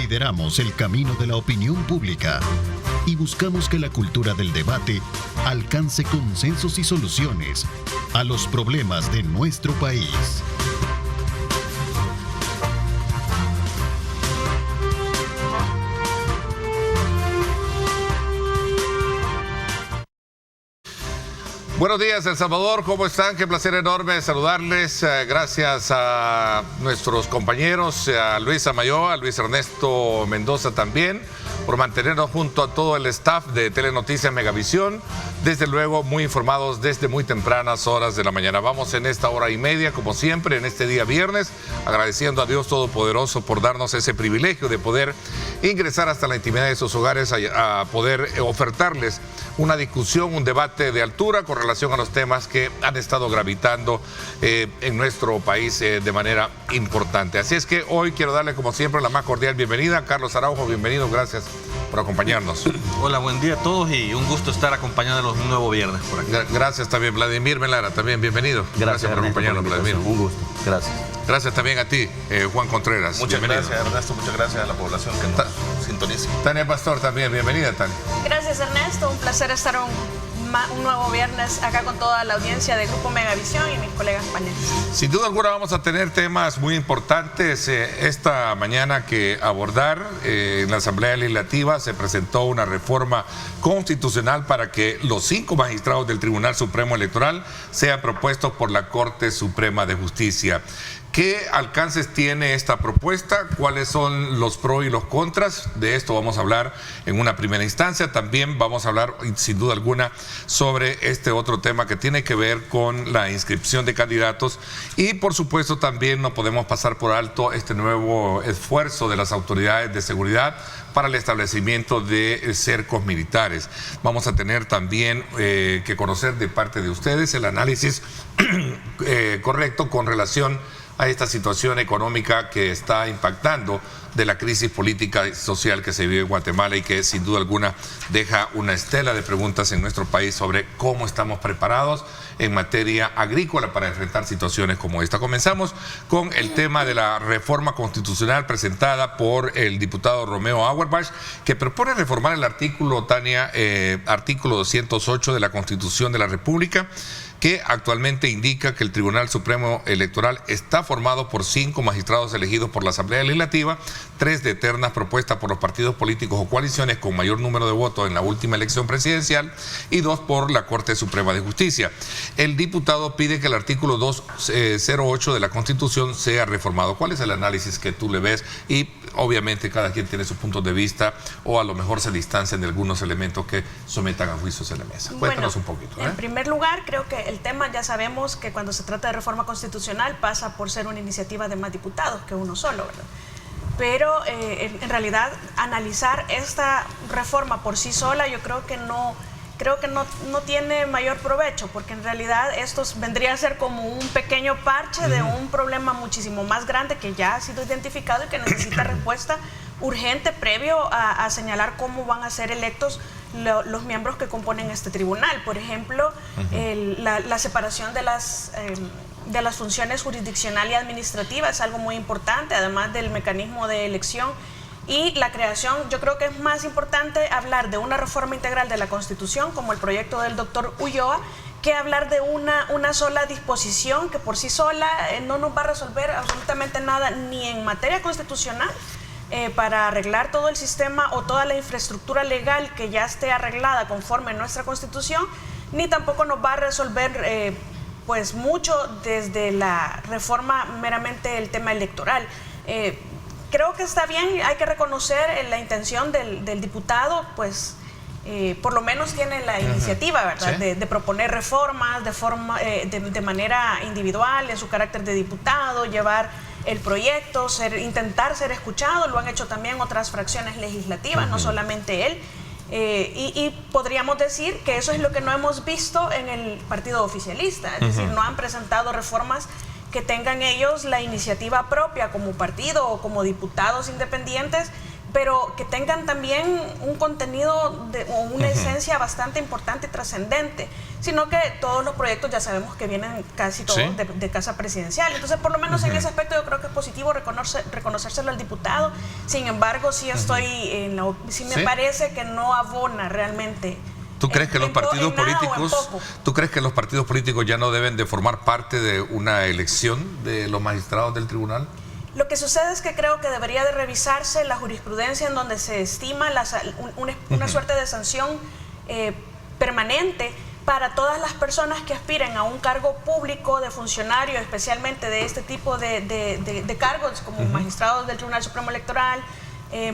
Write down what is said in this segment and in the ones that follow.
Lideramos el camino de la opinión pública y buscamos que la cultura del debate alcance consensos y soluciones a los problemas de nuestro país. Buenos días, El Salvador, ¿cómo están? Qué placer enorme saludarles. Gracias a nuestros compañeros, a Luis Amayoa, a Luis Ernesto Mendoza también, por mantenernos junto a todo el staff de Telenoticias Megavisión. Desde luego, muy informados desde muy tempranas horas de la mañana. Vamos en esta hora y media, como siempre, en este día viernes, agradeciendo a Dios Todopoderoso por darnos ese privilegio de poder ingresar hasta la intimidad de sus hogares a poder ofertarles una discusión, un debate de altura con relación a los temas que han estado gravitando en nuestro país de manera importante. Así es que hoy quiero darle, como siempre, la más cordial bienvenida a Carlos Araujo. Bienvenido, gracias por acompañarnos. Hola, buen día a todos y un gusto estar acompañándolos un nuevo viernes por aquí. Gracias también, Vladimir Melara, también bienvenido. Gracias por acompañarnos, Vladimir. Un gusto, gracias. Gracias también a ti, Juan Contreras. Muchas bienvenido. Gracias, Ernesto. Muchas gracias a la población que nos sintoniza. Tania Pastor también, bienvenida, Tania. Gracias, Ernesto. Un placer estar un nuevo viernes acá con toda la audiencia de Grupo Megavisión y mis colegas panelistas. Sin duda alguna vamos a tener temas muy importantes esta mañana que abordar. En la Asamblea Legislativa se presentó una reforma constitucional para que los 5 magistrados del Tribunal Supremo Electoral sean propuestos por la Corte Suprema de Justicia. ¿Qué alcances tiene esta propuesta? ¿Cuáles son los pros y los contras? De esto vamos a hablar en una primera instancia. También vamos a hablar, sin duda alguna, sobre este otro tema que tiene que ver con la inscripción de candidatos. Y, por supuesto, también no podemos pasar por alto este nuevo esfuerzo de las autoridades de seguridad para el establecimiento de cercos militares. Vamos a tener también que conocer de parte de ustedes el análisis correcto con relación a esta situación económica que está impactando de la crisis política y social que se vive en Guatemala y que sin duda alguna deja una estela de preguntas en nuestro país sobre cómo estamos preparados en materia agrícola para enfrentar situaciones como esta. Comenzamos con el tema de la reforma constitucional presentada por el diputado Romeo Auerbach, que propone reformar el artículo, Tania, artículo 208 de la Constitución de la República, que actualmente indica que el Tribunal Supremo Electoral está formado por 5 magistrados elegidos por la Asamblea Legislativa, 3 de ternas propuestas por los partidos políticos o coaliciones con mayor número de votos en la última elección presidencial y 2 por la Corte Suprema de Justicia. El diputado pide que el artículo 208 de la Constitución sea reformado. ¿Cuál es el análisis que tú le ves? Y obviamente cada quien tiene sus puntos de vista o a lo mejor se distancian de algunos elementos que sometan a juicios en la mesa. Cuéntanos un poquito. En primer lugar, creo que el tema ya sabemos que cuando se trata de reforma constitucional pasa por ser una iniciativa de más diputados que uno solo, ¿verdad? Pero en realidad analizar esta reforma por sí sola yo creo que no tiene mayor provecho, porque en realidad esto vendría a ser como un pequeño parche de un problema muchísimo más grande que ya ha sido identificado y que necesita respuesta urgente previo a señalar cómo van a ser electos los miembros que componen este tribunal. Por ejemplo, la separación de las funciones jurisdiccional y administrativa es algo muy importante, además del mecanismo de elección. Y la creación, yo creo que es más importante hablar de una reforma integral de la Constitución, como el proyecto del doctor Ulloa, que hablar de una sola disposición que por sí sola no nos va a resolver absolutamente nada, ni en materia constitucional, para arreglar todo el sistema o toda la infraestructura legal que ya esté arreglada conforme a nuestra Constitución, ni tampoco nos va a resolver pues mucho desde la reforma meramente el tema electoral. Creo que está bien, hay que reconocer la intención del diputado, pues por lo menos tiene la iniciativa, ¿verdad? Sí. De proponer reformas de manera individual, en su carácter de diputado, llevar el proyecto, intentar ser escuchado. Lo han hecho también otras fracciones legislativas, no solamente él. Y podríamos decir que eso es lo que no hemos visto en el partido oficialista, es decir, no han presentado reformas que tengan ellos la iniciativa propia como partido o como diputados independientes pero que tengan también un contenido o una esencia bastante importante y trascendente, sino que todos los proyectos ya sabemos que vienen casi todos de casa presidencial. Entonces, por lo menos en ese aspecto yo creo que es positivo reconocérselo al diputado. Sin embargo, sí sí me parece que no abona realmente. ¿Tú crees que los partidos políticos ya no deben de formar parte de una elección de los magistrados del tribunal? Lo que sucede es que creo que debería de revisarse la jurisprudencia en donde se estima una suerte de sanción permanente para todas las personas que aspiren a un cargo público de funcionario, especialmente de este tipo de cargos como magistrados del Tribunal Supremo Electoral,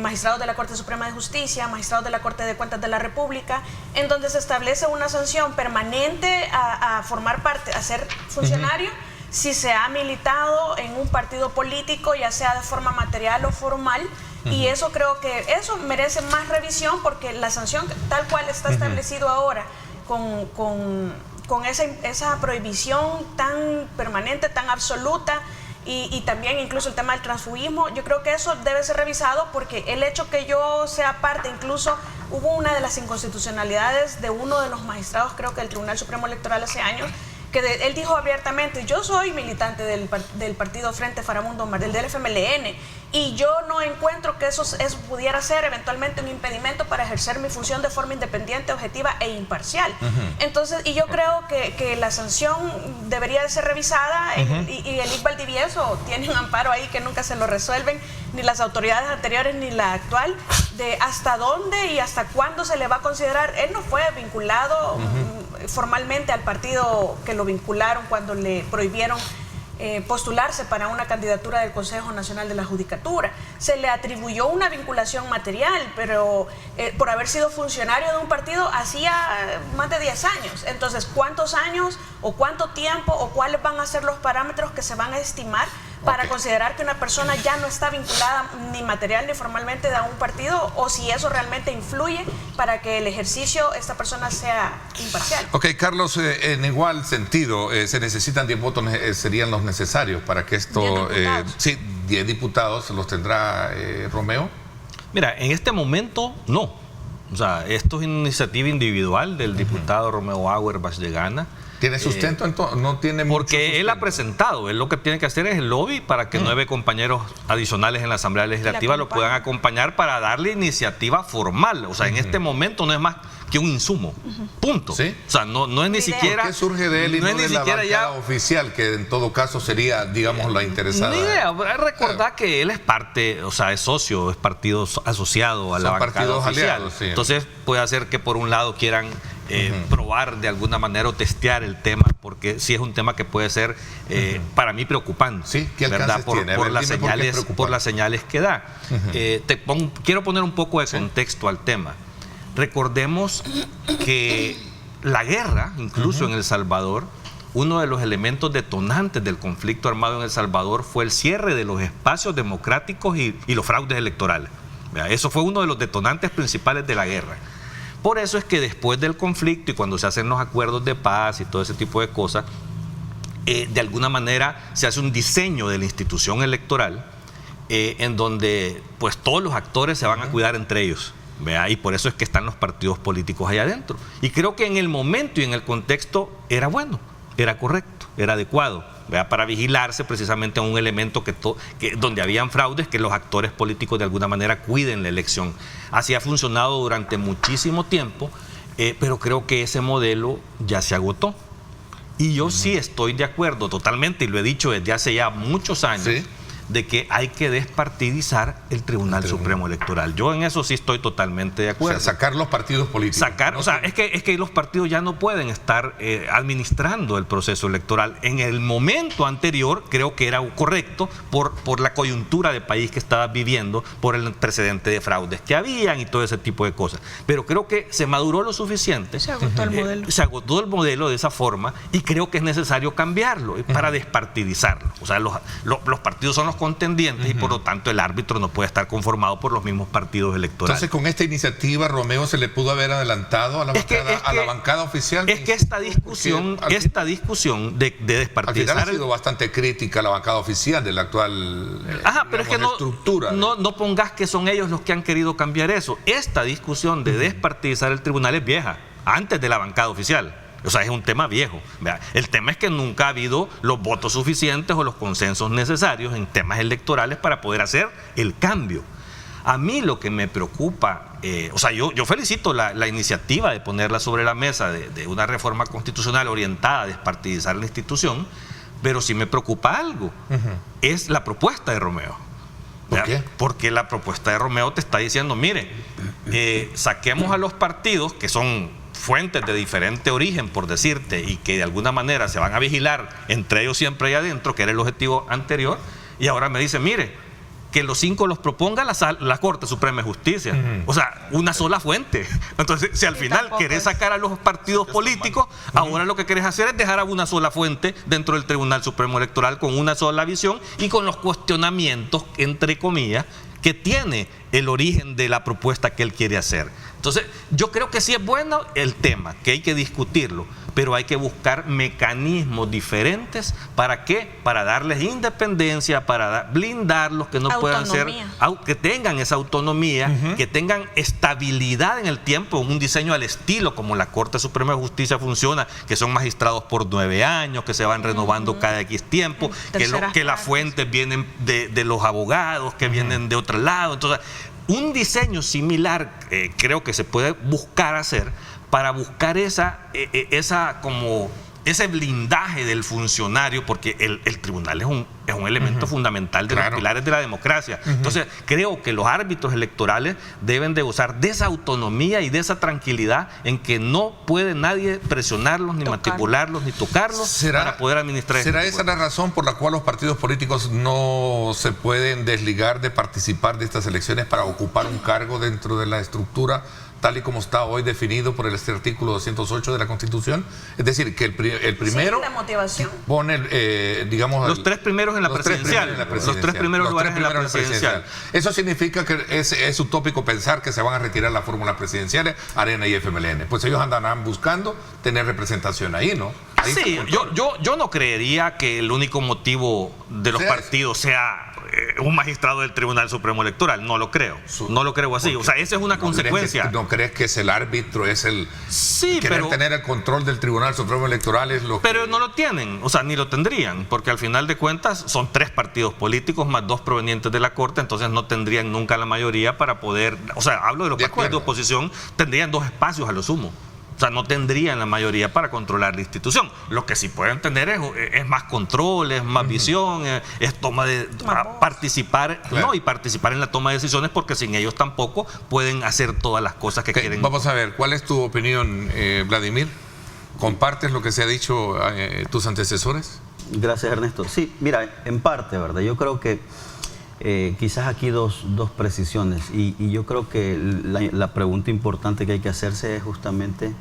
magistrados de la Corte Suprema de Justicia, magistrados de la Corte de Cuentas de la República, en donde se establece una sanción permanente a formar parte, a ser funcionario, si se ha militado en un partido político, ya sea de forma material o formal, y eso creo que eso merece más revisión, porque la sanción tal cual está establecido ahora, con esa prohibición tan permanente, tan absoluta, y también incluso el tema del transfugismo, yo creo que eso debe ser revisado, porque el hecho que yo sea parte, incluso hubo una de las inconstitucionalidades de uno de los magistrados, creo que del Tribunal Supremo Electoral hace años, que él dijo abiertamente: yo soy militante del partido Frente Faramundo Martel, del FMLN, y yo no encuentro que eso pudiera ser eventualmente un impedimento para ejercer mi función de forma independiente, objetiva e imparcial. Entonces, y yo creo que la sanción debería de ser revisada, y el IC Valdivieso tiene un amparo ahí que nunca se lo resuelven, ni las autoridades anteriores ni la actual, de hasta dónde y hasta cuándo se le va a considerar. Él no fue vinculado formalmente al partido que lo vincularon cuando le prohibieron postularse para una candidatura del Consejo Nacional de la Judicatura. Se le atribuyó una vinculación material, pero por haber sido funcionario de un partido hacía más de 10 años. Entonces, ¿cuántos años o cuánto tiempo o cuáles van a ser los parámetros que se van a estimar para considerar que una persona ya no está vinculada ni material ni formalmente a un partido, o si eso realmente influye para que el ejercicio de esta persona sea imparcial? Ok, Carlos, en igual sentido, se necesitan 10 votos, serían los necesarios para que esto... 10 diputados, ¿los tendrá Romeo? Mira, en este momento no. O sea, esto es una iniciativa individual del diputado Romeo Auerbach de Gana. ¿Tiene sustento entonces? No tiene mucho porque sustento. Él ha presentado, él lo que tiene que hacer es el lobby para que 9 compañeros adicionales en la Asamblea Legislativa lo puedan acompañar para darle iniciativa formal. O sea, en este momento no es más que un insumo. Punto. ¿Sí? O sea, no es ni siquiera... ¿Por qué surge de él y no de la bancada oficial, que en todo caso sería, digamos, la interesada? Ni idea. Recordar que él es parte, o sea, es socio, es partido asociado a la bancada oficial. Aliados, sí. Entonces puede hacer que por un lado quieran probar de alguna manera o testear el tema, porque sí es un tema que puede ser para mí preocupante. Sí, ¿qué alcances tiene? Por las señales que da. Quiero poner un poco de contexto al tema. Recordemos que la guerra, incluso en El Salvador, uno de los elementos detonantes del conflicto armado en El Salvador fue el cierre de los espacios democráticos y los fraudes electorales. Eso fue uno de los detonantes principales de la guerra. Por eso es que después del conflicto y cuando se hacen los acuerdos de paz y todo ese tipo de cosas, de alguna manera se hace un diseño de la institución electoral en donde pues todos los actores se van a cuidar entre ellos. Y por eso es que están los partidos políticos allá adentro. Y creo que en el momento y en el contexto era bueno, era correcto, era adecuado, para vigilarse precisamente a un elemento donde habían fraudes, que los actores políticos de alguna manera cuiden la elección. Así ha funcionado durante muchísimo tiempo, pero creo que ese modelo ya se agotó. Y yo sí estoy de acuerdo totalmente, y lo he dicho desde hace ya muchos años, ¿sí?, de que hay que despartidizar el Tribunal Supremo Electoral. Yo en eso sí estoy totalmente de acuerdo. O sea, sacar los partidos políticos. O sea, es que los partidos ya no pueden estar administrando el proceso electoral. En el momento anterior creo que era correcto por la coyuntura de país que estaba viviendo, por el precedente de fraudes que habían y todo ese tipo de cosas. Pero creo que se maduró lo suficiente. Se agotó el modelo. Se agotó el modelo de esa forma y creo que es necesario cambiarlo para despartidizarlo. O sea, los partidos son los contendientes y por lo tanto el árbitro no puede estar conformado por los mismos partidos electorales. Entonces, con esta iniciativa, Romeo se le pudo haber adelantado a la bancada oficial. Es que esta discusión de despartidizar... Al final ha sido bastante crítica la bancada oficial de la actual pero es que estructura. No pongas que son ellos los que han querido cambiar eso. Esta discusión de despartidizar el tribunal es vieja, antes de la bancada oficial. O sea, es un tema viejo. El tema es que nunca ha habido los votos suficientes o los consensos necesarios en temas electorales para poder hacer el cambio. A mí lo que me preocupa, yo felicito la iniciativa de ponerla sobre la mesa de una reforma constitucional orientada a despartidizar la institución, pero sí me preocupa algo, es la propuesta de Romeo. ¿Por qué? Porque la propuesta de Romeo te está diciendo, mire, saquemos a los partidos que son fuentes de diferente origen, por decirte, y que de alguna manera se van a vigilar entre ellos siempre ahí adentro, que era el objetivo anterior, y ahora me dice, mire, que los 5 los proponga la Corte Suprema de Justicia. O sea, una sola fuente. Entonces, si al final querés sacar a los partidos políticos, ahora lo que querés hacer es dejar a una sola fuente dentro del Tribunal Supremo Electoral con una sola visión y con los cuestionamientos, entre comillas, que tiene el origen de la propuesta que él quiere hacer. Entonces, yo creo que sí es bueno el tema, que hay que discutirlo, pero hay que buscar mecanismos diferentes. ¿Para qué? Para darles independencia, para blindarlos, que no puedan ser, que tengan esa autonomía, que tengan estabilidad en el tiempo, un diseño al estilo como la Corte Suprema de Justicia funciona, que son magistrados por 9 años, que se van renovando cada X tiempo, que las fuentes vienen de los abogados, que vienen de otro lado. Entonces, un diseño similar creo que se puede buscar hacer para buscar ese blindaje del funcionario, porque el tribunal es un elemento fundamental de los pilares de la democracia. Entonces, creo que los árbitros electorales deben de gozar de esa autonomía y de esa tranquilidad en que no puede nadie presionarlos, ni manipularlos, ni tocarlos para poder administrar. ¿Será esa la razón por la cual los partidos políticos no se pueden desligar de participar de estas elecciones para ocupar un cargo dentro de la estructura tal y como está hoy definido por este artículo 208 de la Constitución? Es decir, que el primero... Sí, la motivación. Pone, digamos... Los 3 primeros en la presidencial. Los 3 primeros lugares en la presidencial. Eso significa que es utópico pensar que se van a retirar las fórmulas presidenciales, Arena y FMLN. Pues ellos andarán buscando tener representación ahí, ¿no? Ahí sí, yo no creería que el único motivo de los partidos sea un magistrado del Tribunal Supremo Electoral. No lo creo. No lo creo así. O sea, esa es una consecuencia. ¿No crees que es el árbitro, es el... Sí, querer tener el control del Tribunal Supremo Electoral es lo que... Pero no lo tienen, o sea, ni lo tendrían, porque al final de cuentas son 3 partidos políticos más 2 provenientes de la Corte, entonces no tendrían nunca la mayoría para poder... O sea, hablo de los partidos de oposición, tendrían 2 espacios a lo sumo. O sea, no tendrían la mayoría para controlar la institución. Lo que sí pueden tener es más control, es más visión, es toma de participar, y participar en la toma de decisiones, porque sin ellos tampoco pueden hacer todas las cosas que quieren. Vamos a ver, ¿cuál es tu opinión, Vladimir? ¿Compartes lo que se ha dicho tus antecesores? Gracias, Ernesto. Sí, mira, en parte, ¿verdad? Yo creo que quizás aquí dos precisiones, y yo creo que la pregunta importante que hay que hacerse es justamente,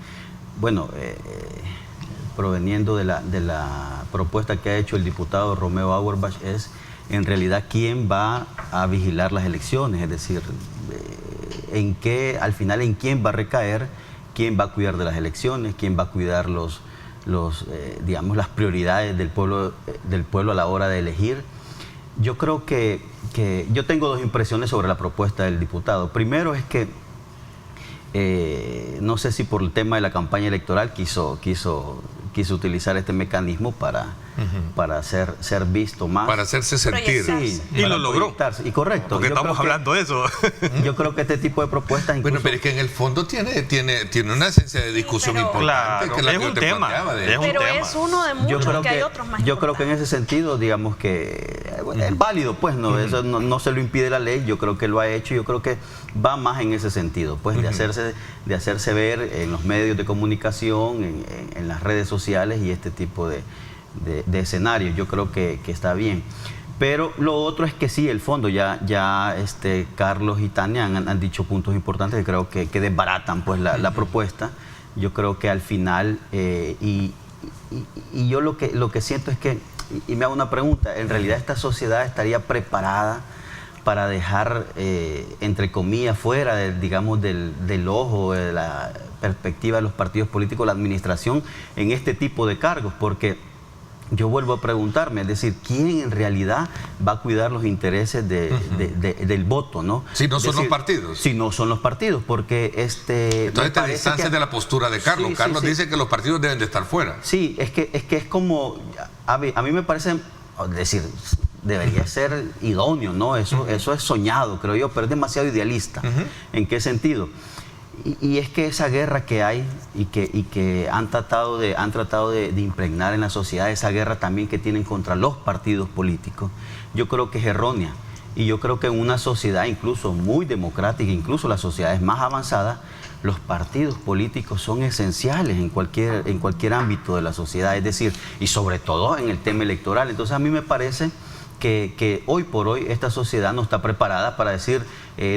proveniendo de la propuesta que ha hecho el diputado Romeo Auerbach, es en realidad quién va a vigilar las elecciones, es decir, al final en quién va a recaer, quién va a cuidar de las elecciones, quién va a cuidar digamos, las prioridades del pueblo a la hora de elegir. Yo creo que yo tengo 2 impresiones sobre la propuesta del diputado. Primero es que no sé si por el tema de la campaña electoral quiso utilizar este mecanismo para ser visto más. Para hacerse sentir. Sí, y lo logró. Y correcto. Porque estamos hablando de eso. Yo creo que este tipo de propuestas... Bueno, pero es que en el fondo tiene una esencia de discusión importante. Claro, que es un tema. Pero es uno de muchos, que hay otros más. Yo creo que en ese sentido, digamos que es válido, pues, ¿no? Eso no se lo impide la ley. Yo creo que lo ha hecho. Yo creo que va más en ese sentido, pues, de hacerse ver en los medios de comunicación, en las redes sociales y este tipo de escenarios. Yo creo que está bien. Pero lo otro es que sí, el fondo, ya Carlos y Tania han dicho puntos importantes que creo que desbaratan, pues, la propuesta. Yo creo que al final, y yo lo que siento es que y me hago una pregunta, ¿en realidad esta sociedad estaría preparada para dejar, entre comillas, fuera del ojo, de la perspectiva de los partidos políticos, la administración en este tipo de cargos? Porque yo vuelvo a preguntarme, es decir, ¿quién en realidad va a cuidar los intereses del voto, ¿no? Si no son los partidos. Si no son los partidos, porque entonces te distancias de la postura de Carlos. Sí, Carlos sí. dice que los partidos deben de estar fuera. Sí, es que es como, a mí me parece, es decir, debería ser idóneo, ¿no? Eso es soñado, creo yo, pero es demasiado idealista. ¿En qué sentido? Y es que esa guerra que hay y que han tratado de impregnar en la sociedad, esa guerra también que tienen contra los partidos políticos, yo creo que es errónea. Y yo creo que en una sociedad incluso muy democrática, incluso las sociedades más avanzadas, los partidos políticos son esenciales en cualquier ámbito de la sociedad, es decir, y sobre todo en el tema electoral. Entonces a mí me parece que hoy por hoy esta sociedad no está preparada para decir,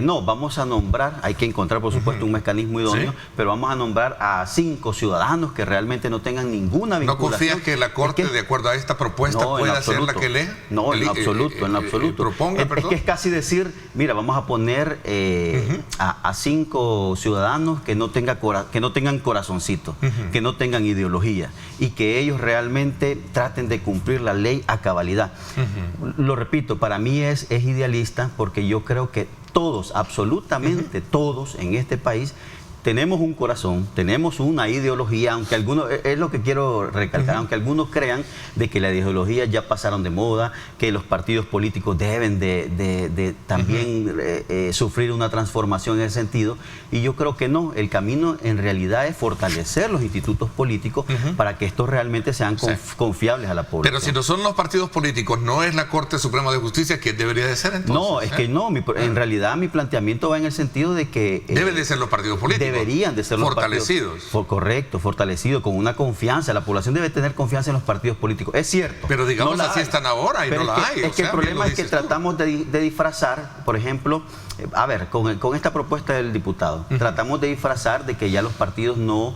no, vamos a nombrar, hay que encontrar por supuesto un mecanismo idóneo, pero vamos a nombrar a 5 ciudadanos que realmente no tengan ninguna vinculación. ¿No confías que la Corte, de acuerdo a esta propuesta, pueda ser la que lee? No, en absoluto, en absoluto. Proponga, es que es casi decir, mira, vamos a poner a 5 ciudadanos que no tengan corazoncito, que no tengan ideología y que ellos realmente traten de cumplir la ley a cabalidad. Lo repito, para mí es idealista porque yo creo que todos, absolutamente todos en este país tenemos un corazón, tenemos una ideología, aunque algunos, es lo que quiero recalcar, aunque algunos crean de que las ideologías ya pasaron de moda, que los partidos políticos deben de también sufrir una transformación en ese sentido, y yo creo que no, el camino en realidad es fortalecer los institutos políticos para que estos realmente sean confiables a la población. Pero si no son los partidos políticos, ¿no es la Corte Suprema de Justicia que debería de ser entonces? No, es que no, en realidad mi planteamiento va en el sentido de que... deben de ser los partidos políticos. Deberían de ser los fortalecidos. Partidos, correcto, fortalecidos, con una confianza. La población debe tener confianza en los partidos políticos. Es cierto. Pero digamos no así están ahora y pero no la hay. Es que el problema es que tratamos de disfrazar, por ejemplo, a ver, con esta propuesta del diputado, tratamos de disfrazar de que ya los partidos no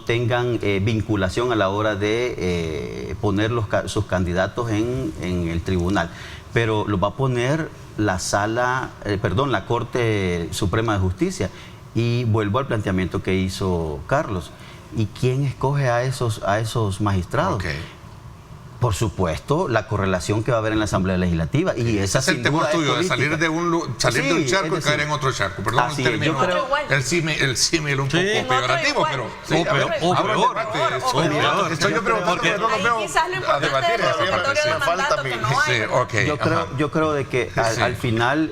tengan vinculación a la hora de poner sus candidatos en el tribunal. Pero lo va a poner la Corte Suprema de Justicia. Y vuelvo al planteamiento que hizo Carlos. ¿Y quién escoge a esos magistrados? Okay. Por supuesto, la correlación que va a haber en la Asamblea Legislativa. Y esa es el temor tuyo, de salir de un charco y caer en otro charco. Perdón, el término, el símil un poco peyorativo, pero... O peor. Estoy yo preguntando porque no lo veo a debatir. Yo creo de que al final,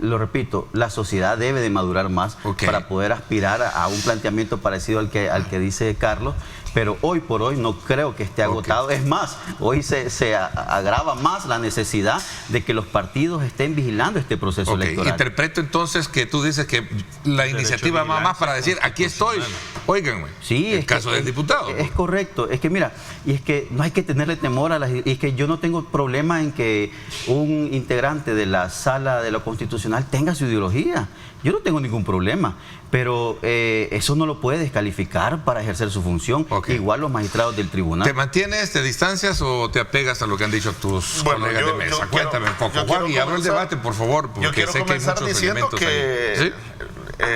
lo repito, la sociedad debe de madurar más para poder aspirar a un planteamiento parecido al que dice Carlos. Pero hoy por hoy no creo que esté agotado. Es más, hoy se agrava más la necesidad de que los partidos estén vigilando este proceso electoral. Interpreto entonces que tú dices que la iniciativa va más para decir, aquí estoy, óiganme, sí, el caso del diputado. Es correcto. Es que mira, y es que no hay que tenerle temor a las... Y es que yo no tengo problema en que un integrante de la sala de lo constitucional tenga su ideología. Yo no tengo ningún problema, pero eso no lo puede descalificar para ejercer su función. Igual los magistrados del tribunal. ¿Te mantienes, te distancias o te apegas a lo que han dicho tus colegas de mesa? Cuéntame un poco, Juan, y abro el debate, por favor, porque sé que hay muchos elementos ahí.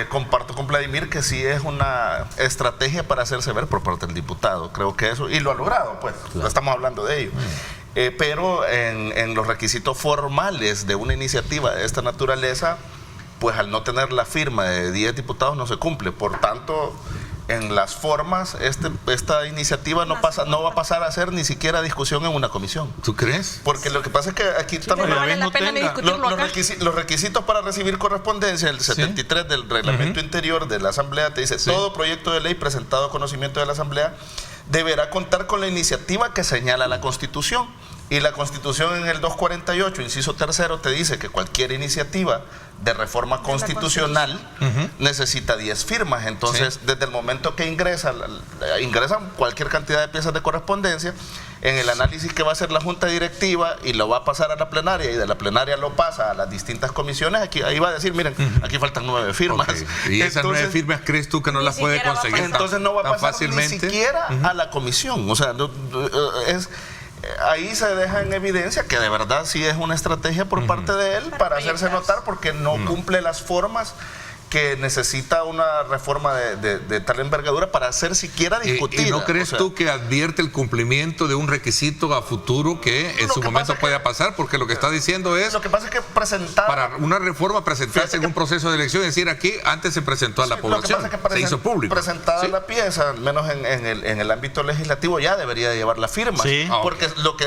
Comparto con Vladimir que sí es una estrategia para hacerse ver por parte del diputado. Creo que eso, y lo ha logrado, pues, estamos hablando de ello. Pero en los requisitos formales de una iniciativa de esta naturaleza, pues al no tener la firma de 10 diputados no se cumple. Por tanto, en las formas, esta iniciativa no va a pasar a ser ni siquiera discusión en una comisión. ¿Tú crees? Porque lo que pasa es que aquí están los requisitos para recibir correspondencia. El 73 del reglamento interior de la Asamblea te dice, todo proyecto de ley presentado a conocimiento de la Asamblea deberá contar con la iniciativa que señala la Constitución. Y la Constitución en el 248, inciso 3, te dice que cualquier iniciativa de reforma constitucional necesita 10 firmas. Entonces, desde el momento que ingresan cualquier cantidad de piezas de correspondencia, en el análisis que va a hacer la Junta Directiva y lo va a pasar a la plenaria, y de la plenaria lo pasa a las distintas comisiones, ahí va a decir, miren, aquí faltan 9 firmas. Y esas 9 firmas, ¿crees tú que no las puede conseguir? Entonces no va a pasar fácilmente ni siquiera a la comisión. O sea, ahí se deja en evidencia que de verdad sí es una estrategia por parte de él para hacerse notar, porque no cumple las formas que necesita una reforma de tal envergadura para ser siquiera discutida. ¿Y no crees tú que advierte el cumplimiento de un requisito a futuro que en su momento pueda pasar? Porque lo que está diciendo es... Lo que pasa es que presentar... Para una reforma presentarse en un proceso de elección, es decir, aquí antes se presentó a la población, se hizo público. Presentada la pieza, al menos en el ámbito legislativo, ya debería de llevar la firma. Sí. Porque lo que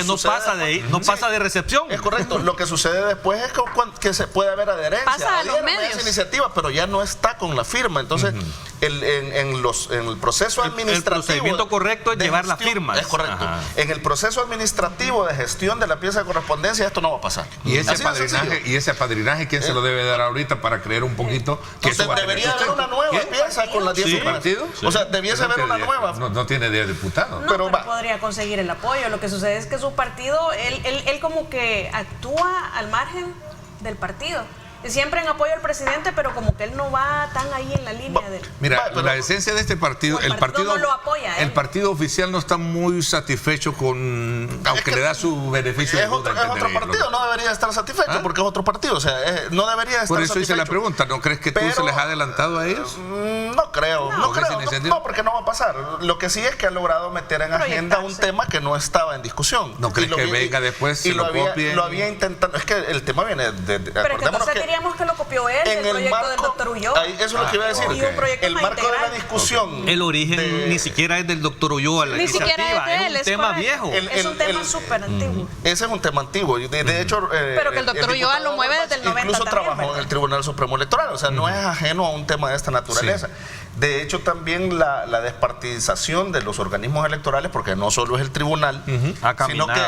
no pasa de ahí, no pasa de recepción. Es correcto. Lo que sucede después es que se puede haber adherencia. Pasa a los medios. Esa iniciativa, pero ya no está con la firma. Entonces, en el proceso administrativo... El procedimiento correcto es llevar la firma. Es correcto. Ajá. En el proceso administrativo de gestión de la pieza de correspondencia, esto no va a pasar. ¿Y ese padrinaje quién se lo debe dar ahorita para creer un poquito que eso debería haber una nueva pieza con las 10 partidos? O sea, debiese haber una nueva. No tiene 10 diputados. No, pero podría conseguir el apoyo. Lo que sucede es que su partido, él como que actúa al margen del partido. Siempre en apoyo al presidente, pero como que él no va tan ahí en la línea de... Mira, la esencia de este partido, el partido no lo apoya, el partido oficial no está muy satisfecho con, aunque le da su beneficio de duda. Es otro partido, no debería estar satisfecho porque es otro partido, o sea, no debería estar satisfecho. Por eso hice la pregunta, ¿no crees que tú se les has adelantado a ellos? No creo, no, porque no va a pasar. Lo que sí es que ha logrado meter en agenda un tema que no estaba en discusión. ¿No crees que venga después, se lo copien? Lo había intentado, es que el tema viene de acordémonos que queríamos que lo copió él, el proyecto del doctor Ulloa. Eso es lo que iba a decir. Y un proyecto el marco de la discusión. El origen ni siquiera es del doctor Ulloa, la iniciativa, es un tema viejo. Es un tema súper antiguo. Ese es un tema antiguo. De hecho, pero que el doctor Ulloa lo mueve desde el 90 incluso también, trabajó en el Tribunal Supremo Electoral, o sea, no es ajeno a un tema de esta naturaleza. De hecho, también la despartidización de los organismos electorales, porque no solo es el tribunal,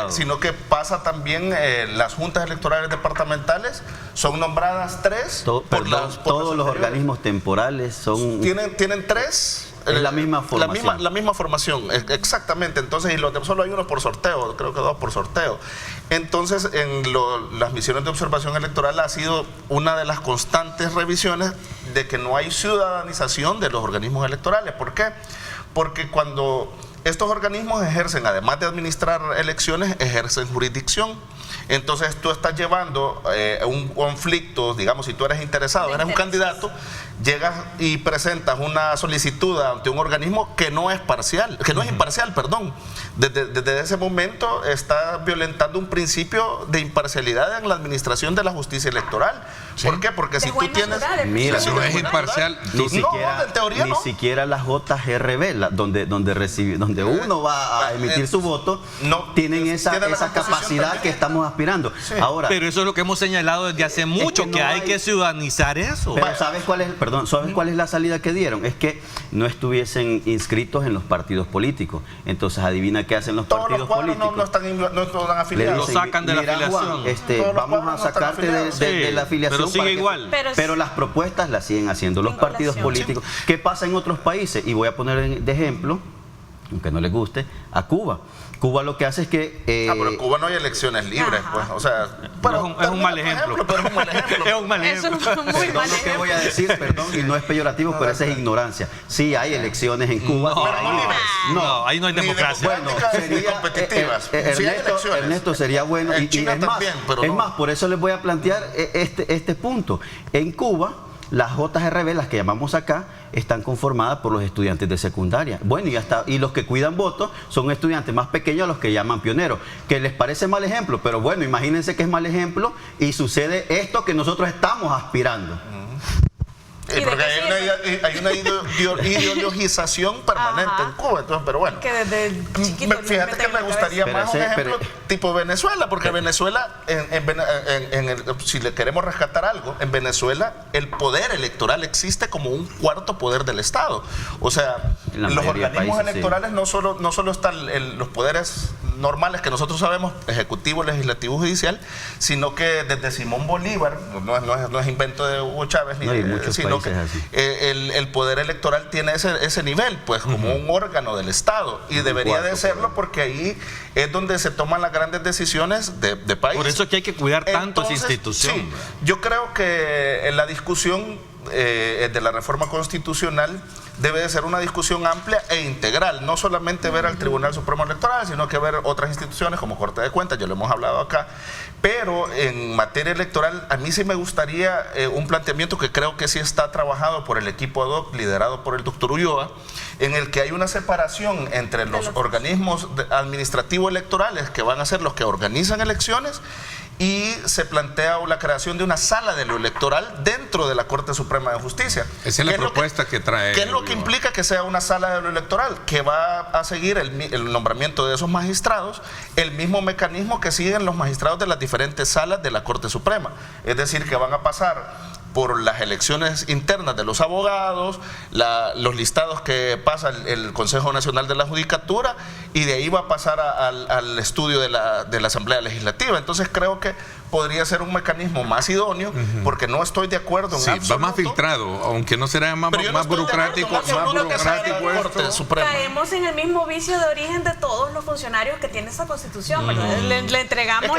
sino que pasa también las juntas electorales departamentales, son nombradas 3 todos los organismos temporales son... Tienen 3. Es la misma formación. La misma formación, exactamente. Entonces, solo hay uno por sorteo, creo que 2 por sorteo. Entonces, las misiones de observación electoral ha sido una de las constantes revisiones de que no hay ciudadanización de los organismos electorales. ¿Por qué? Porque cuando estos organismos ejercen, además de administrar elecciones, ejercen jurisdicción. Entonces tú estás llevando un conflicto, digamos, si tú eres interesado, eres un candidato, llegas y presentas una solicitud ante un organismo que no es parcial, perdón. Desde ese momento estás violentando un principio de imparcialidad en la administración de la justicia electoral. ¿Sí? ¿Por qué? Porque si tú tienes... Mira, si no es imparcial, ni siquiera las JRB, donde uno va a emitir su voto, tienen esa capacidad que estamos aspirando. Sí. Ahora, pero eso es lo que hemos señalado desde hace mucho, que hay que ciudadanizar eso. Pero ¿sabes cuál es la salida que dieron? Es que no estuviesen inscritos en los partidos políticos. Entonces, adivina qué hacen los partidos políticos. No están afiliados. Lo sacan de la afiliación. Juan, vamos a sacarte de la afiliación. Pero sigue igual. Pero las propuestas las siguen haciendo los partidos políticos. ¿Qué pasa en otros países? Y voy a poner de ejemplo, aunque no les guste, a Cuba. Cuba lo que hace es que... pero en Cuba no hay elecciones libres, pues, o sea... Es un mal ejemplo. Pero es un mal ejemplo. Es un mal ejemplo. Es un muy mal lo que voy a decir, perdón, y no es peyorativo, pero esa es ignorancia. Sí hay elecciones en Cuba. No, ahí no hay democracia. Bueno, sería competitivas. Ernesto, sería bueno. En China también, pero es más, por eso les voy a plantear este punto. En Cuba, las JRB, las que llamamos acá, están conformadas por los estudiantes de secundaria. Bueno, y los que cuidan votos son estudiantes más pequeños a los que llaman pioneros. Que les parece mal ejemplo, pero bueno, imagínense que es mal ejemplo y sucede esto que nosotros estamos aspirando. Porque hay una ideologización permanente en Cuba, entonces, pero bueno. Que desde chiquito fíjate que me gustaría más un ejemplo tipo Venezuela, porque Venezuela, si le queremos rescatar algo, en Venezuela el poder electoral existe como un cuarto poder del Estado. O sea, los organismos electorales no solo están los poderes normales que nosotros sabemos, ejecutivo, legislativo, judicial, sino que desde Simón Bolívar, no es invento de Hugo Chávez, sino que el poder electoral tiene ese nivel, pues como un órgano del Estado, y debería de serlo porque ahí es donde se toman las grandes decisiones de país. Por eso es que hay que cuidar tanto esa institución. Sí, yo creo que en la discusión de la reforma constitucional debe de ser una discusión amplia e integral, no solamente ver al Tribunal Supremo Electoral, sino que ver otras instituciones como Corte de Cuentas, ya lo hemos hablado acá, pero en materia electoral a mí sí me gustaría un planteamiento que creo que sí está trabajado por el equipo ad hoc liderado por el doctor Ulloa, en el que hay una separación entre los organismos administrativos electorales que van a ser los que organizan elecciones, y se plantea la creación de una sala de lo electoral dentro de la Corte Suprema de Justicia. Esa es la propuesta que trae. ¿Qué es lo que implica que sea una sala de lo electoral? Que va a seguir el nombramiento de esos magistrados, el mismo mecanismo que siguen los magistrados de las diferentes salas de la Corte Suprema. Es decir, que van a pasar por las elecciones internas de los abogados, los listados que pasa el Consejo Nacional de la Judicatura, y de ahí va a pasar al estudio de la Asamblea Legislativa. Entonces creo que podría ser un mecanismo más idóneo, porque no estoy de acuerdo en absoluto. Va más filtrado, aunque no será más burocrático. Caemos en el mismo vicio de origen de todos los funcionarios que tiene esta Constitución, ¿verdad? Le entregamos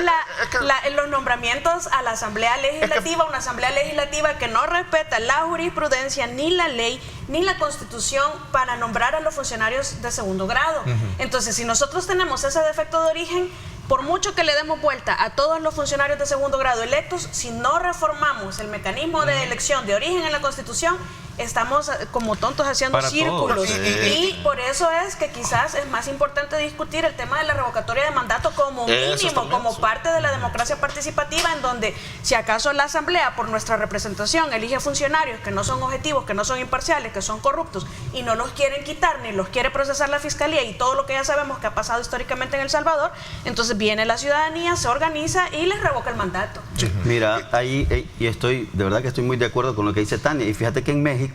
los nombramientos a la Asamblea Legislativa, una Asamblea Legislativa que no respeta la jurisprudencia, ni la ley, ni la Constitución para nombrar a los funcionarios de segundo grado. Entonces, si nosotros tenemos ese defecto de origen, por mucho que le demos vuelta a todos los funcionarios de segundo grado electos, si no reformamos el mecanismo de elección de origen en la Constitución, estamos como tontos haciendo para círculos. Y por eso es que quizás es más importante discutir el tema de la revocatoria de mandato como mínimo, como parte de la democracia participativa, en donde si acaso la Asamblea, por nuestra representación, elige funcionarios que no son objetivos, que no son imparciales, que son corruptos, y no los quieren quitar, ni los quiere procesar la Fiscalía, y todo lo que ya sabemos que ha pasado históricamente en El Salvador, entonces viene la ciudadanía, se organiza y les revoca el mandato. Mira, ahí y de verdad que estoy muy de acuerdo con lo que dice Tania, y fíjate que en México,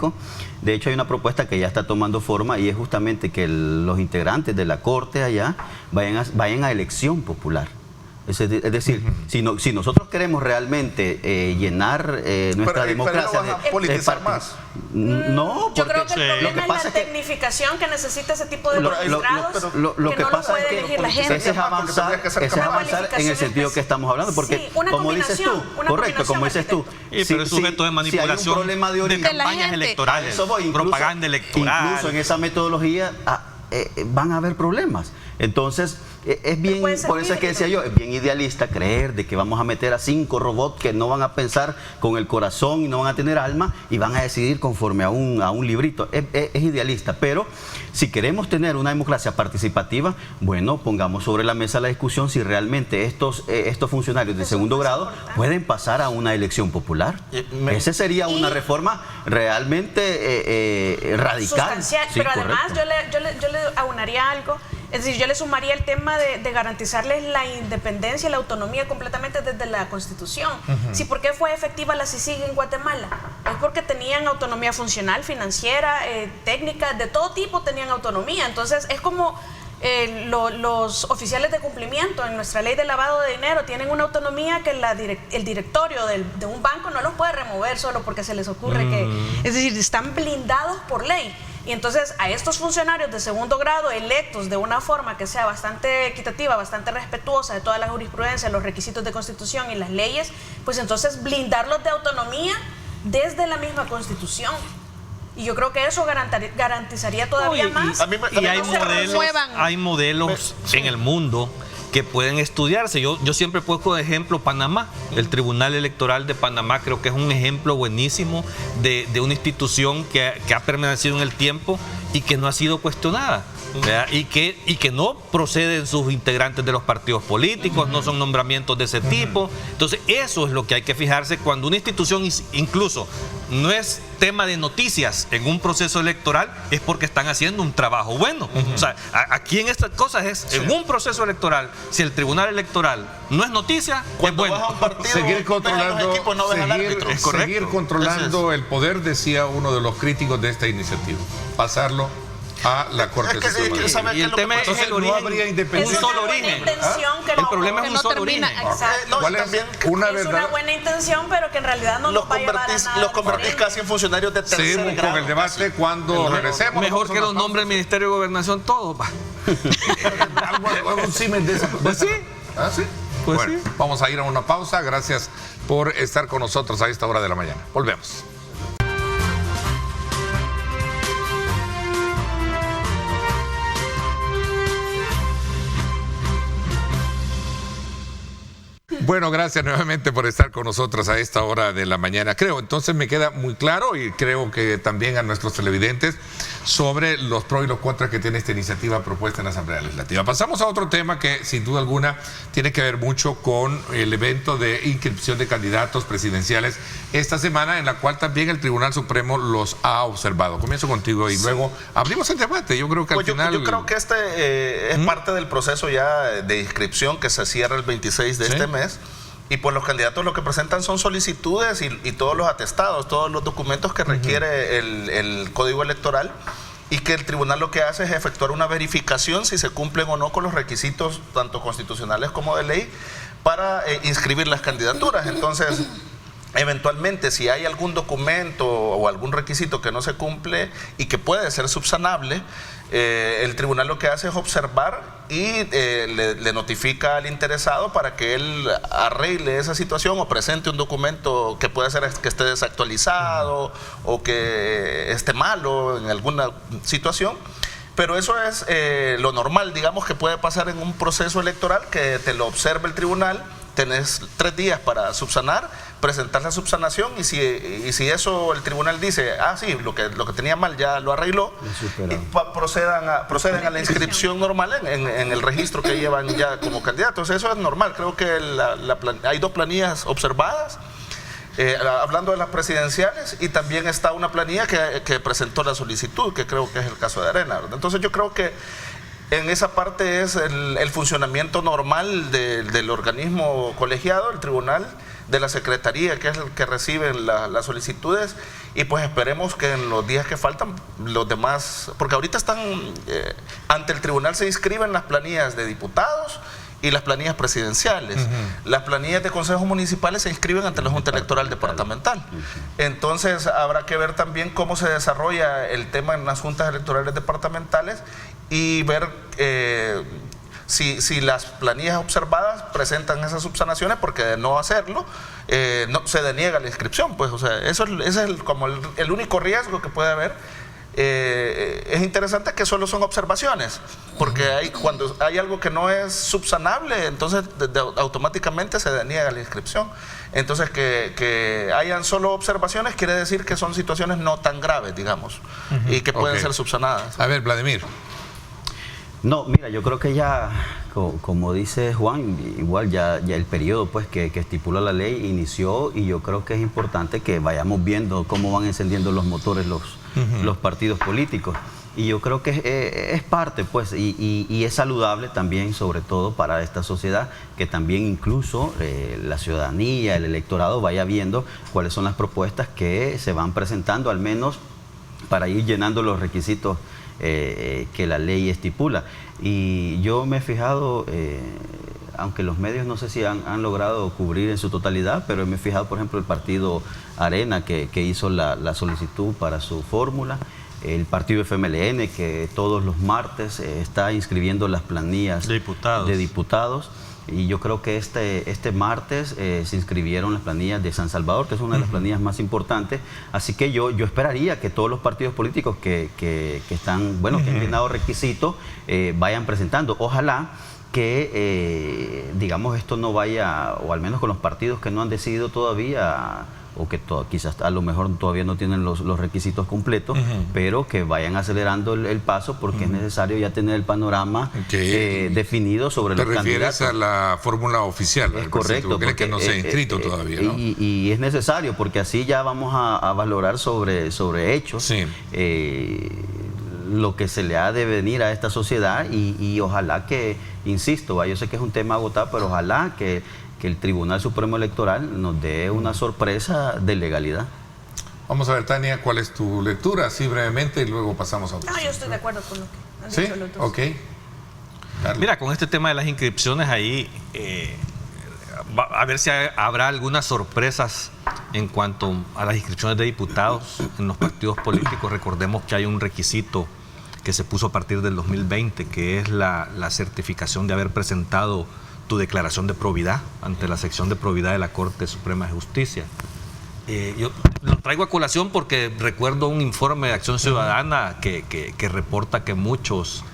de hecho, hay una propuesta que ya está tomando forma, y es justamente que los integrantes de la Corte allá vayan a elección popular. Es decir, si nosotros queremos realmente llenar nuestra democracia... ¿Pero no vas a politizar más? No, yo creo que el problema es la tecnificación que necesita ese tipo de magistrados, lo que pasa es que ese es avanzar en el sentido que estamos hablando, porque como dices tú, correcto, como dices tú, pero es sujeto de manipulación, si hay un problema de origen, de campañas electorales, propaganda electoral. Incluso en esa metodología van a haber problemas. Entonces, es bien, por eso es que decía yo, es bien idealista creer de que vamos a meter a 5 robots que no van a pensar con el corazón y no van a tener alma y van a decidir conforme a un librito. Es idealista, pero si queremos tener una democracia participativa, bueno, pongamos sobre la mesa la discusión si realmente estos funcionarios de segundo grado pueden pasar a una elección popular. Esa sería una reforma realmente radical. Sustancial, sí, pero además yo le aunaría algo. Es decir, yo le sumaría el tema de garantizarles la independencia y la autonomía completamente desde la Constitución. Sí, ¿por qué fue efectiva la CICIG en Guatemala? Es porque tenían autonomía funcional, financiera, técnica, de todo tipo tenían autonomía. Entonces, es como los oficiales de cumplimiento en nuestra ley de lavado de dinero tienen una autonomía que el directorio de un banco no los puede remover solo porque se les ocurre que... Es decir, están blindados por ley. Y entonces a estos funcionarios de segundo grado electos de una forma que sea bastante equitativa, bastante respetuosa de toda la jurisprudencia, los requisitos de Constitución y las leyes, pues entonces blindarlos de autonomía desde la misma Constitución. Y yo creo que eso garantizaría todavía más. Y hay modelos en el mundo que pueden estudiarse. Yo siempre pongo de ejemplo Panamá. El Tribunal Electoral de Panamá creo que es un ejemplo buenísimo de una institución que ha permanecido en el tiempo y que no ha sido cuestionada. Y que no proceden sus integrantes de los partidos políticos, no son nombramientos de ese tipo. Entonces eso es lo que hay que fijarse cuando una institución incluso no es tema de noticias en un proceso electoral, es porque están haciendo un trabajo bueno. O sea, aquí en estas cosas es en un proceso electoral, si el Tribunal Electoral no es noticia, cuando es bueno. vas a un partido, seguir controlando, seguir controlando el poder, decía uno de los críticos de esta iniciativa, pasarlo a la Corte Suprema. Y el tema es el origen, no habría independencia. Es una buena intención que el problema es un solo origen. Exacto. Es una buena intención, pero que en realidad no los va a llevar a nada. Los convertís casi en funcionarios de tercer grado. Seguimos con el debate cuando regresemos. Mejor que los nombres del Ministerio de Gobernación todos. Un símil de esa. Pues sí. ¿Ah, sí? Pues bueno, sí. Vamos a ir a una pausa. Gracias por estar con nosotros a esta hora de la mañana. Volvemos. Bueno, gracias nuevamente por estar con nosotros a esta hora de la mañana. Entonces me queda muy claro y creo que también a nuestros televidentes sobre los pros y los contras que tiene esta iniciativa propuesta en la Asamblea Legislativa. Pasamos a otro tema que sin duda alguna tiene que ver mucho con el evento de inscripción de candidatos presidenciales esta semana, en la cual también el Tribunal Supremo los ha observado. Comienzo contigo y luego abrimos el debate. Yo creo que al final... Yo creo que este es parte del proceso ya de inscripción que se cierra el 26 de este mes. Y pues los candidatos lo que presentan son solicitudes y todos los atestados, todos los documentos que requiere el Código Electoral, y que el tribunal lo que hace es efectuar una verificación si se cumplen o no con los requisitos tanto constitucionales como de ley para inscribir las candidaturas. Entonces, eventualmente, si hay algún documento o algún requisito que no se cumple y que puede ser subsanable, el tribunal lo que hace es observar y le notifica al interesado para que él arregle esa situación o presente un documento que puede ser que esté desactualizado o que esté malo en alguna situación. Pero eso es lo normal, digamos, que puede pasar en un proceso electoral, que te lo observe el tribunal. Tenés 3 días para subsanar, presentar la subsanación, y si eso el tribunal dice, sí, lo que tenía mal ya lo arregló, y proceden a la inscripción normal en el registro que llevan ya como candidatos. Eso es normal. Creo que hay 2 planillas observadas, hablando de las presidenciales, y también está una planilla que presentó la solicitud, que creo que es el caso de Arena, ¿verdad? Entonces yo creo que en esa parte es el funcionamiento normal del organismo colegiado, el tribunal, de la secretaría, que es el que recibe las solicitudes, y pues esperemos que en los días que faltan los demás, porque ahorita están ante el tribunal, se inscriben las planillas de diputados y las planillas presidenciales. Las planillas de consejos municipales se inscriben ante la Junta Electoral Departamental. Entonces habrá que ver también cómo se desarrolla el tema en las juntas electorales departamentales y ver si las planillas observadas presentan esas subsanaciones, porque de no hacerlo no se deniega la inscripción. Pues, o sea, ese es como el único riesgo que puede haber. Es interesante que solo son observaciones, porque cuando hay algo que no es subsanable, entonces automáticamente se deniega la inscripción. Entonces que hayan solo observaciones quiere decir que son situaciones no tan graves, digamos, y que pueden ser subsanadas. A ver, Vladimir. No, mira, yo creo que ya, como dice Juan, igual ya el periodo pues que estipula la ley inició, y yo creo que es importante que vayamos viendo cómo van encendiendo los motores los partidos políticos. Y yo creo que es parte, pues, y es saludable también, sobre todo para esta sociedad, que también incluso la ciudadanía, el electorado vaya viendo cuáles son las propuestas que se van presentando, al menos para ir llenando los requisitos que la ley estipula. Y yo me he fijado, aunque los medios no sé si han logrado cubrir en su totalidad, pero me he fijado, por ejemplo, el partido Arena, que hizo la solicitud para su fórmula, el partido FMLN, que todos los martes está inscribiendo las planillas de diputados. Y yo creo que este martes se inscribieron las planillas de San Salvador, que es una de las planillas más importantes. Así que yo esperaría que todos los partidos políticos que están, bueno, que han llenado requisitos, vayan presentando. Ojalá que, digamos, esto no vaya, o al menos con los partidos que no han decidido todavía, o que quizás a lo mejor todavía no tienen los requisitos completos, pero que vayan acelerando el paso, porque es necesario ya tener el panorama definido sobre los candidatos. ¿Te refieres a la fórmula oficial? Es correcto. ¿Crees que no se ha inscrito todavía? ¿No? Y es necesario, porque así ya vamos a valorar sobre hechos lo que se le ha de venir a esta sociedad, y ojalá que, insisto, yo sé que es un tema agotado, pero ojalá que el Tribunal Supremo Electoral nos dé una sorpresa de legalidad. Vamos a ver, Tania, ¿cuál es tu lectura? Así brevemente, y luego pasamos a otro. No, yo estoy de acuerdo con lo que han dicho los dos. Ok. Carlos. Mira, con este tema de las inscripciones ahí, a ver si habrá algunas sorpresas en cuanto a las inscripciones de diputados en los partidos políticos. Recordemos que hay un requisito que se puso a partir del 2020, que es la certificación de haber presentado tu declaración de probidad ante la sección de probidad de la Corte Suprema de Justicia. Yo lo traigo a colación porque recuerdo un informe de Acción Ciudadana que reporta que muchos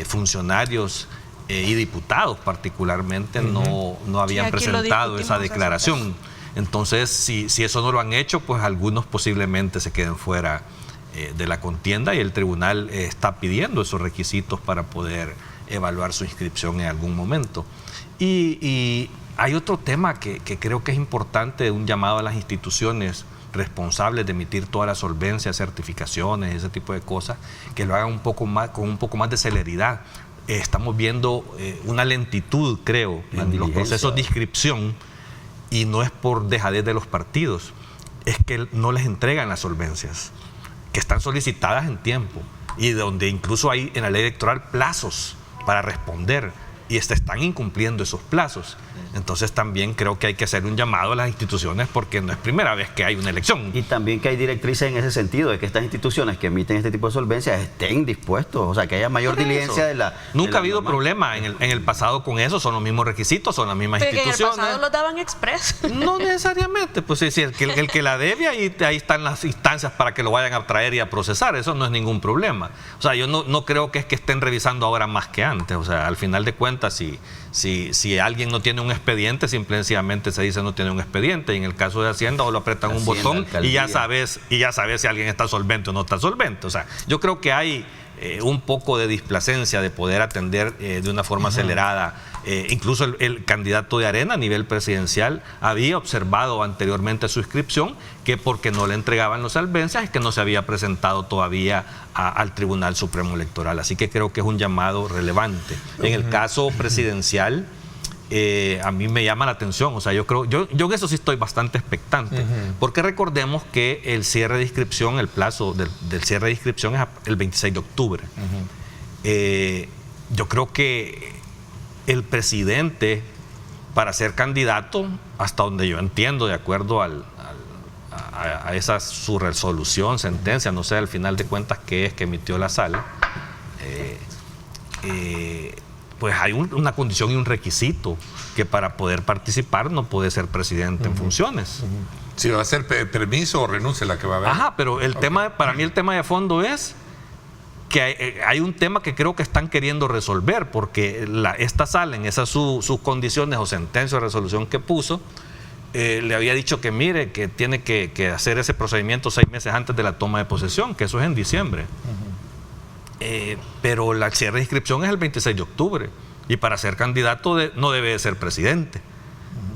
funcionarios y diputados particularmente no habían presentado esa declaración. Entonces, si eso no lo han hecho, pues algunos posiblemente se queden fuera de la contienda, y el tribunal está pidiendo esos requisitos para poder evaluar su inscripción en algún momento. Y hay otro tema que creo que es importante, un llamado a las instituciones responsables de emitir todas las solvencias, certificaciones, ese tipo de cosas, que lo hagan con un poco más de celeridad. Estamos viendo una lentitud, creo, en los procesos de inscripción, y no es por dejadez de los partidos, es que no les entregan las solvencias, que están solicitadas en tiempo, y donde incluso hay en la ley electoral plazos para responder, y están incumpliendo esos plazos. Entonces también creo que hay que hacer un llamado a las instituciones, porque no es primera vez que hay una elección. Y también que hay directrices en ese sentido, de que estas instituciones que emiten este tipo de solvencias estén dispuestos, o sea, que haya mayor diligencia de la... Nunca ha habido problema en el pasado con eso, son los mismos requisitos, son las mismas instituciones. En el pasado los daban express. No necesariamente, pues es decir, el que la debe, ahí están las instancias para que lo vayan a traer y a procesar, eso no es ningún problema. O sea, yo no creo que es que estén revisando ahora más que antes, o sea, al final de cuentas, si alguien no tiene un expediente, simplemente se dice no tiene un expediente, y en el caso de Hacienda o lo apretan un botón alcaldía, y ya sabes si alguien está solvente o no está solvente. O sea, yo creo que hay un poco de displacencia de poder atender de una forma acelerada. Incluso el candidato de Arena a nivel presidencial había observado anteriormente su inscripción, que porque no le entregaban las solvencias es que no se había presentado todavía al Tribunal Supremo Electoral. Así que creo que es un llamado relevante. En el caso presidencial, a mí me llama la atención, o sea, yo en eso sí estoy bastante expectante, porque recordemos que el cierre de inscripción, el plazo del cierre de inscripción es el 26 de octubre. Yo creo que el presidente, para ser candidato, hasta donde yo entiendo, de acuerdo a esa su resolución, sentencia, no sé al final de cuentas qué es que emitió la sala, pues hay una condición y un requisito, que para poder participar no puede ser presidente en funciones. Si va a ser permiso o renuncia la que va a haber. Ajá, pero para mí el tema de fondo es que hay un tema que creo que están queriendo resolver, porque esta sala, en esas sus condiciones o sentencia o resolución que puso, le había dicho que mire, que tiene que hacer ese procedimiento 6 meses antes de la toma de posesión, que eso es en diciembre. Pero la cierre de inscripción es el 26 de octubre, y para ser candidato no debe de ser presidente.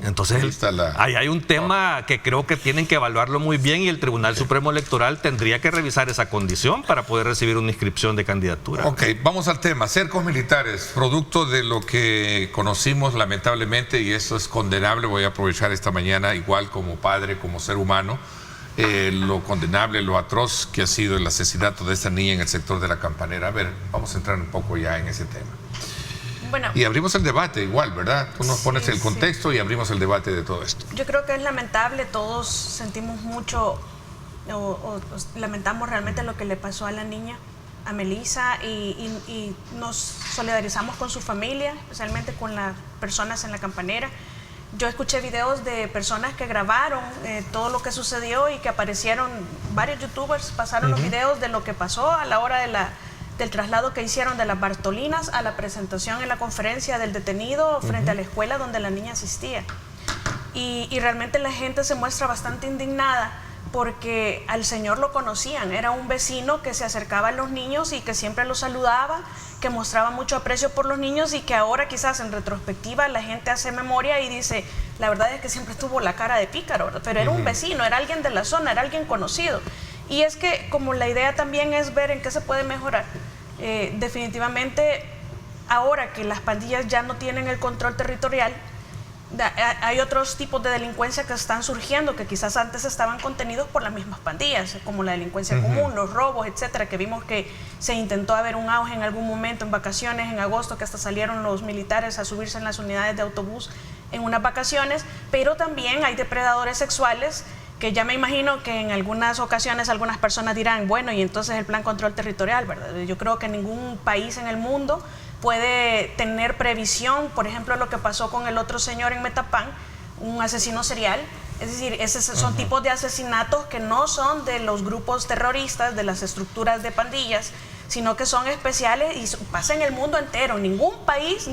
Entonces ahí hay un tema que creo que tienen que evaluarlo muy bien, y el Tribunal Supremo Electoral tendría que revisar esa condición para poder recibir una inscripción de candidatura. Ok, vamos al tema. Cercos militares, producto de lo que conocimos lamentablemente, y eso es condenable. Voy a aprovechar esta mañana, igual como padre, como ser humano, lo condenable, lo atroz que ha sido el asesinato de esta niña en el sector de La Campanera. A ver, vamos a entrar un poco ya en ese tema. Bueno, y abrimos el debate igual, ¿verdad? Tú nos pones el contexto y abrimos el debate de todo esto. Yo creo que es lamentable, todos sentimos mucho o lamentamos realmente lo que le pasó a la niña, a Melissa, y nos solidarizamos con su familia, especialmente con las personas en La Campanera. Yo escuché videos de personas que grabaron todo lo que sucedió, y que aparecieron, varios youtubers pasaron los videos de lo que pasó a la hora del traslado que hicieron de las Bartolinas a la presentación en la conferencia del detenido frente a la escuela donde la niña asistía. Y realmente la gente se muestra bastante indignada, porque al señor lo conocían, era un vecino que se acercaba a los niños y que siempre los saludaba, que mostraba mucho aprecio por los niños, y que ahora quizás en retrospectiva la gente hace memoria y dice, la verdad es que siempre tuvo la cara de pícaro, ¿verdad? Pero era un vecino, era alguien de la zona, era alguien conocido. Y es que como la idea también es ver en qué se puede mejorar, definitivamente ahora que las pandillas ya no tienen el control territorial, hay otros tipos de delincuencia que están surgiendo, que quizás antes estaban contenidos por las mismas pandillas, como la delincuencia común, los robos, etcétera, que vimos que se intentó haber un auge en algún momento en vacaciones, en agosto, que hasta salieron los militares a subirse en las unidades de autobús en unas vacaciones. Pero también hay depredadores sexuales, que ya me imagino que en algunas ocasiones algunas personas dirán, bueno, y entonces el plan control territorial, ¿verdad? Yo creo que ningún país en el mundo puede tener previsión, por ejemplo, lo que pasó con el otro señor en Metapán, un asesino serial. Es decir, esos son tipos de asesinatos que no son de los grupos terroristas, de las estructuras de pandillas, sino que son especiales y pasa en el mundo entero. Ningún país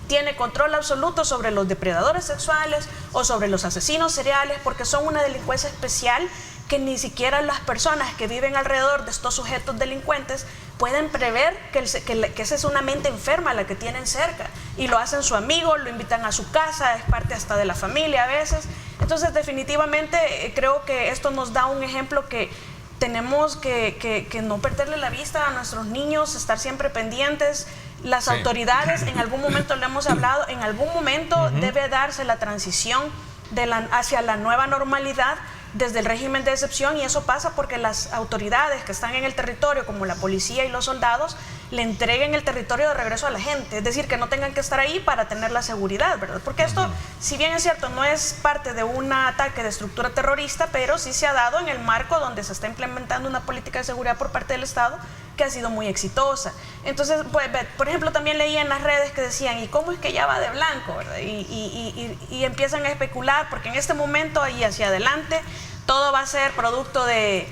tiene control absoluto sobre los depredadores sexuales o sobre los asesinos seriales, porque son una delincuencia especial que ni siquiera las personas que viven alrededor de estos sujetos delincuentes pueden prever que esa es una mente enferma la que tienen cerca, y lo hacen su amigo, lo invitan a su casa, es parte hasta de la familia a veces. Entonces definitivamente creo que esto nos da un ejemplo que tenemos que no perderle la vista a nuestros niños, estar siempre pendientes. Las autoridades, en algún momento lo hemos hablado, en algún momento debe darse la transición hacia la nueva normalidad desde el régimen de excepción, y eso pasa porque las autoridades que están en el territorio, como la policía y los soldados, le entreguen el territorio de regreso a la gente, es decir, que no tengan que estar ahí para tener la seguridad, ¿verdad? Porque esto, si bien es cierto, no es parte de un ataque de estructura terrorista, pero sí se ha dado en el marco donde se está implementando una política de seguridad por parte del Estado que ha sido muy exitosa. Entonces, pues, por ejemplo, también leía en las redes que decían, ¿y cómo es que ya va de blanco, verdad? Y empiezan a especular, porque en este momento y hacia adelante todo va a ser producto de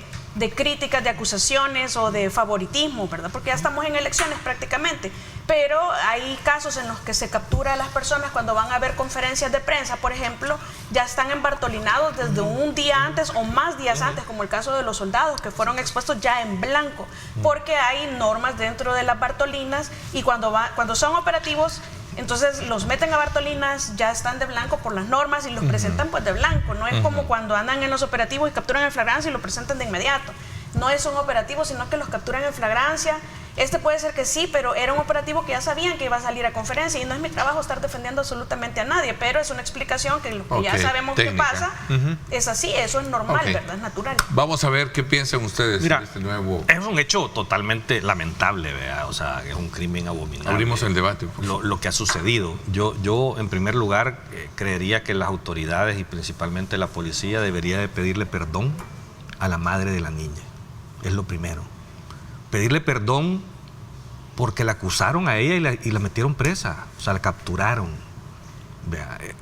críticas, de acusaciones o de favoritismo, ¿verdad? Porque ya estamos en elecciones prácticamente, pero hay casos en los que se captura a las personas cuando van a ver conferencias de prensa, por ejemplo, ya están embartolinados desde un día antes o más días antes, como el caso de los soldados que fueron expuestos ya en blanco, porque hay normas dentro de las bartolinas, y cuando son operativos, entonces los meten a bartolinas, ya están de blanco por las normas y los presentan pues de blanco. No es como cuando andan en los operativos y capturan en flagrancia y lo presentan de inmediato. No es un operativo, sino que los capturan en flagrancia. Este puede ser que sí, pero era un operativo que ya sabían que iba a salir a conferencia, y no es mi trabajo estar defendiendo absolutamente a nadie, pero es una explicación que lo que ya sabemos técnica. Que pasa es así, eso es normal, ¿verdad? Es natural. Vamos a ver qué piensan ustedes. Mira, de este nuevo... Es un hecho totalmente lamentable, ¿verdad? O sea, es un crimen abominable. Abrimos el debate. Lo que ha sucedido. Yo en primer lugar, creería que las autoridades y principalmente la policía debería de pedirle perdón a la madre de la niña. Es lo primero. Pedirle perdón porque la acusaron a ella y la metieron presa, o sea, la capturaron,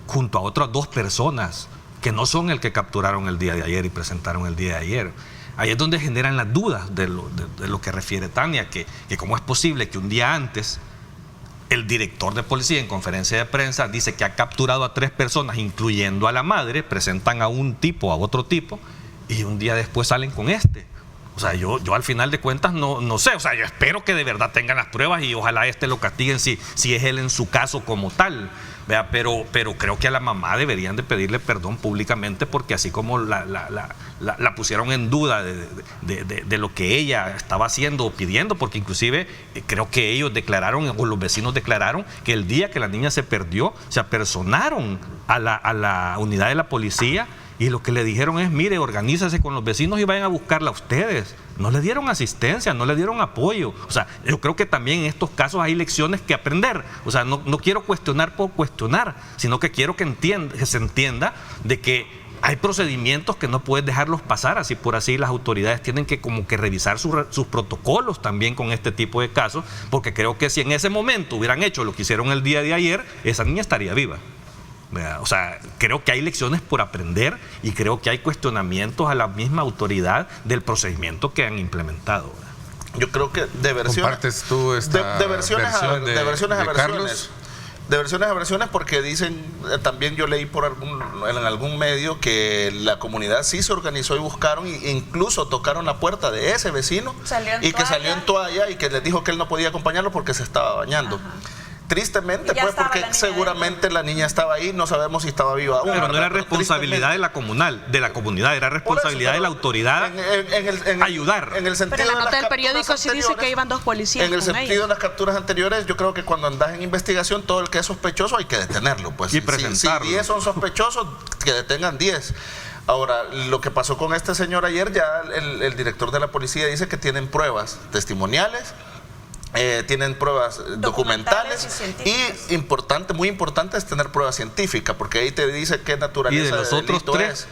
junto a otras 2 personas que no son el que capturaron el día de ayer y presentaron el día de ayer. Ahí es donde generan las dudas de lo que refiere Tania, que cómo es posible que un día antes el director de policía en conferencia de prensa dice que ha capturado a 3 personas, incluyendo a la madre, presentan a un tipo, a otro tipo, y un día después salen con este. O sea, yo al final de cuentas no sé, o sea, yo espero que de verdad tengan las pruebas y ojalá lo castiguen si es él en su caso como tal, ¿vea? Pero creo que a la mamá deberían de pedirle perdón públicamente, porque así como la pusieron en duda de lo que ella estaba haciendo o pidiendo, porque inclusive creo que ellos declararon, o los vecinos declararon, que el día que la niña se perdió, se apersonaron a la unidad de la policía, y lo que le dijeron es, mire, organícese con los vecinos y vayan a buscarla a ustedes. No le dieron asistencia, no le dieron apoyo. O sea, yo creo que también en estos casos hay lecciones que aprender. O sea, no quiero cuestionar por cuestionar, sino que quiero que se entienda de que hay procedimientos que no puedes dejarlos pasar así por así. Las autoridades tienen que como que revisar sus protocolos también con este tipo de casos, porque creo que si en ese momento hubieran hecho lo que hicieron el día de ayer, esa niña estaría viva. O sea, creo que hay lecciones por aprender y creo que hay cuestionamientos a la misma autoridad del procedimiento que han implementado. Yo creo que de versiones. ¿Compartes tú esta de versiones a versiones? Carlos? De versiones a versiones, porque dicen, también yo leí en algún medio que la comunidad sí se organizó y buscaron, e incluso tocaron la puerta de ese vecino que salió en toalla y que les dijo que él no podía acompañarlo porque se estaba bañando. Ajá. Tristemente, pues, porque seguramente la niña estaba ahí, no sabemos si estaba viva aún. Pero no era responsabilidad de la comunidad, era responsabilidad de la autoridad ayudar. En el sentido pero en la nota del periódico sí dice que iban 2 policías. En el sentido de las capturas anteriores, yo creo que cuando andas en investigación, todo el que es sospechoso hay que detenerlo. Pues, y presentarlo. Si 10 son sospechosos, que detengan 10. Ahora, lo que pasó con este señor ayer, ya el director de la policía dice que tienen pruebas testimoniales tienen pruebas documentales y muy importante es tener pruebas científicas, porque ahí te dice qué naturaleza y de los otros tres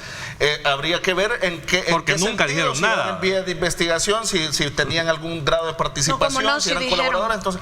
habría que ver en qué porque nunca dijeron nada en vía de investigación, si tenían algún grado de participación, si eran colaboradores. Entonces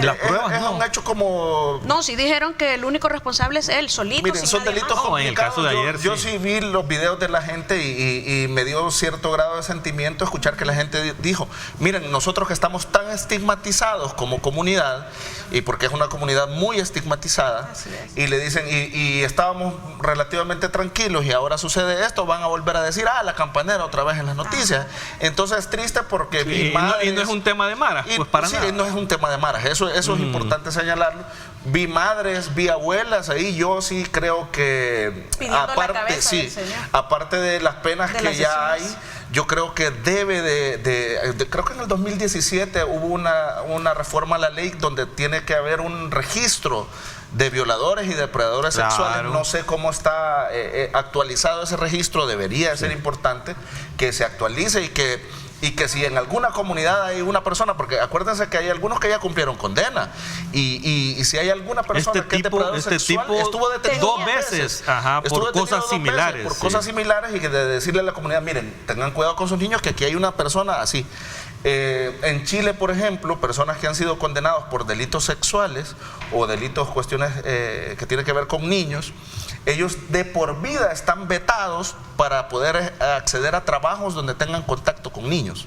las pruebas es un hecho como sí dijeron que el único responsable es él solito. Miren, son delitos complicados. En el caso de ayer, yo sí vi los videos de la gente y me dio cierto grado de sentimiento escuchar que la gente dijo, miren, nosotros que estamos tan estigmatizados como comunidad, y porque es una comunidad muy estigmatizada, y le dicen, y estábamos relativamente tranquilos y ahora sucede esto, van a volver a decir, la campanera otra vez en las noticias. Entonces es triste porque y no es un tema de maras, pues para nada. No es un tema de maras, eso es importante señalarlo. Vi madres, vi abuelas, ahí yo sí creo que aparte de las penas que ya hay, yo creo que creo que en el 2017 hubo una reforma a la ley donde tiene que haber un registro de violadores y depredadores sexuales. No sé cómo está actualizado ese registro, debería ser importante que se actualice y que si en alguna comunidad hay una persona, porque acuérdense que hay algunos que ya cumplieron condena, y si hay alguna persona que es depredador sexual, estuvo detenido 2 veces por cosas similares. Por cosas similares, y que de decirle a la comunidad, miren, tengan cuidado con sus niños, que aquí hay una persona así. En Chile, por ejemplo, personas que han sido condenados por delitos sexuales o delitos, cuestiones que tienen que ver con niños, ellos de por vida están vetados para poder acceder a trabajos donde tengan contacto con niños.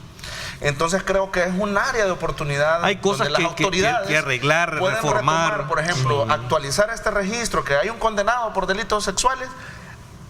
Entonces creo que es un área de oportunidad. Hay cosas donde las autoridades que arreglar, reformar. Por ejemplo, actualizar este registro, que hay un condenado por delitos sexuales,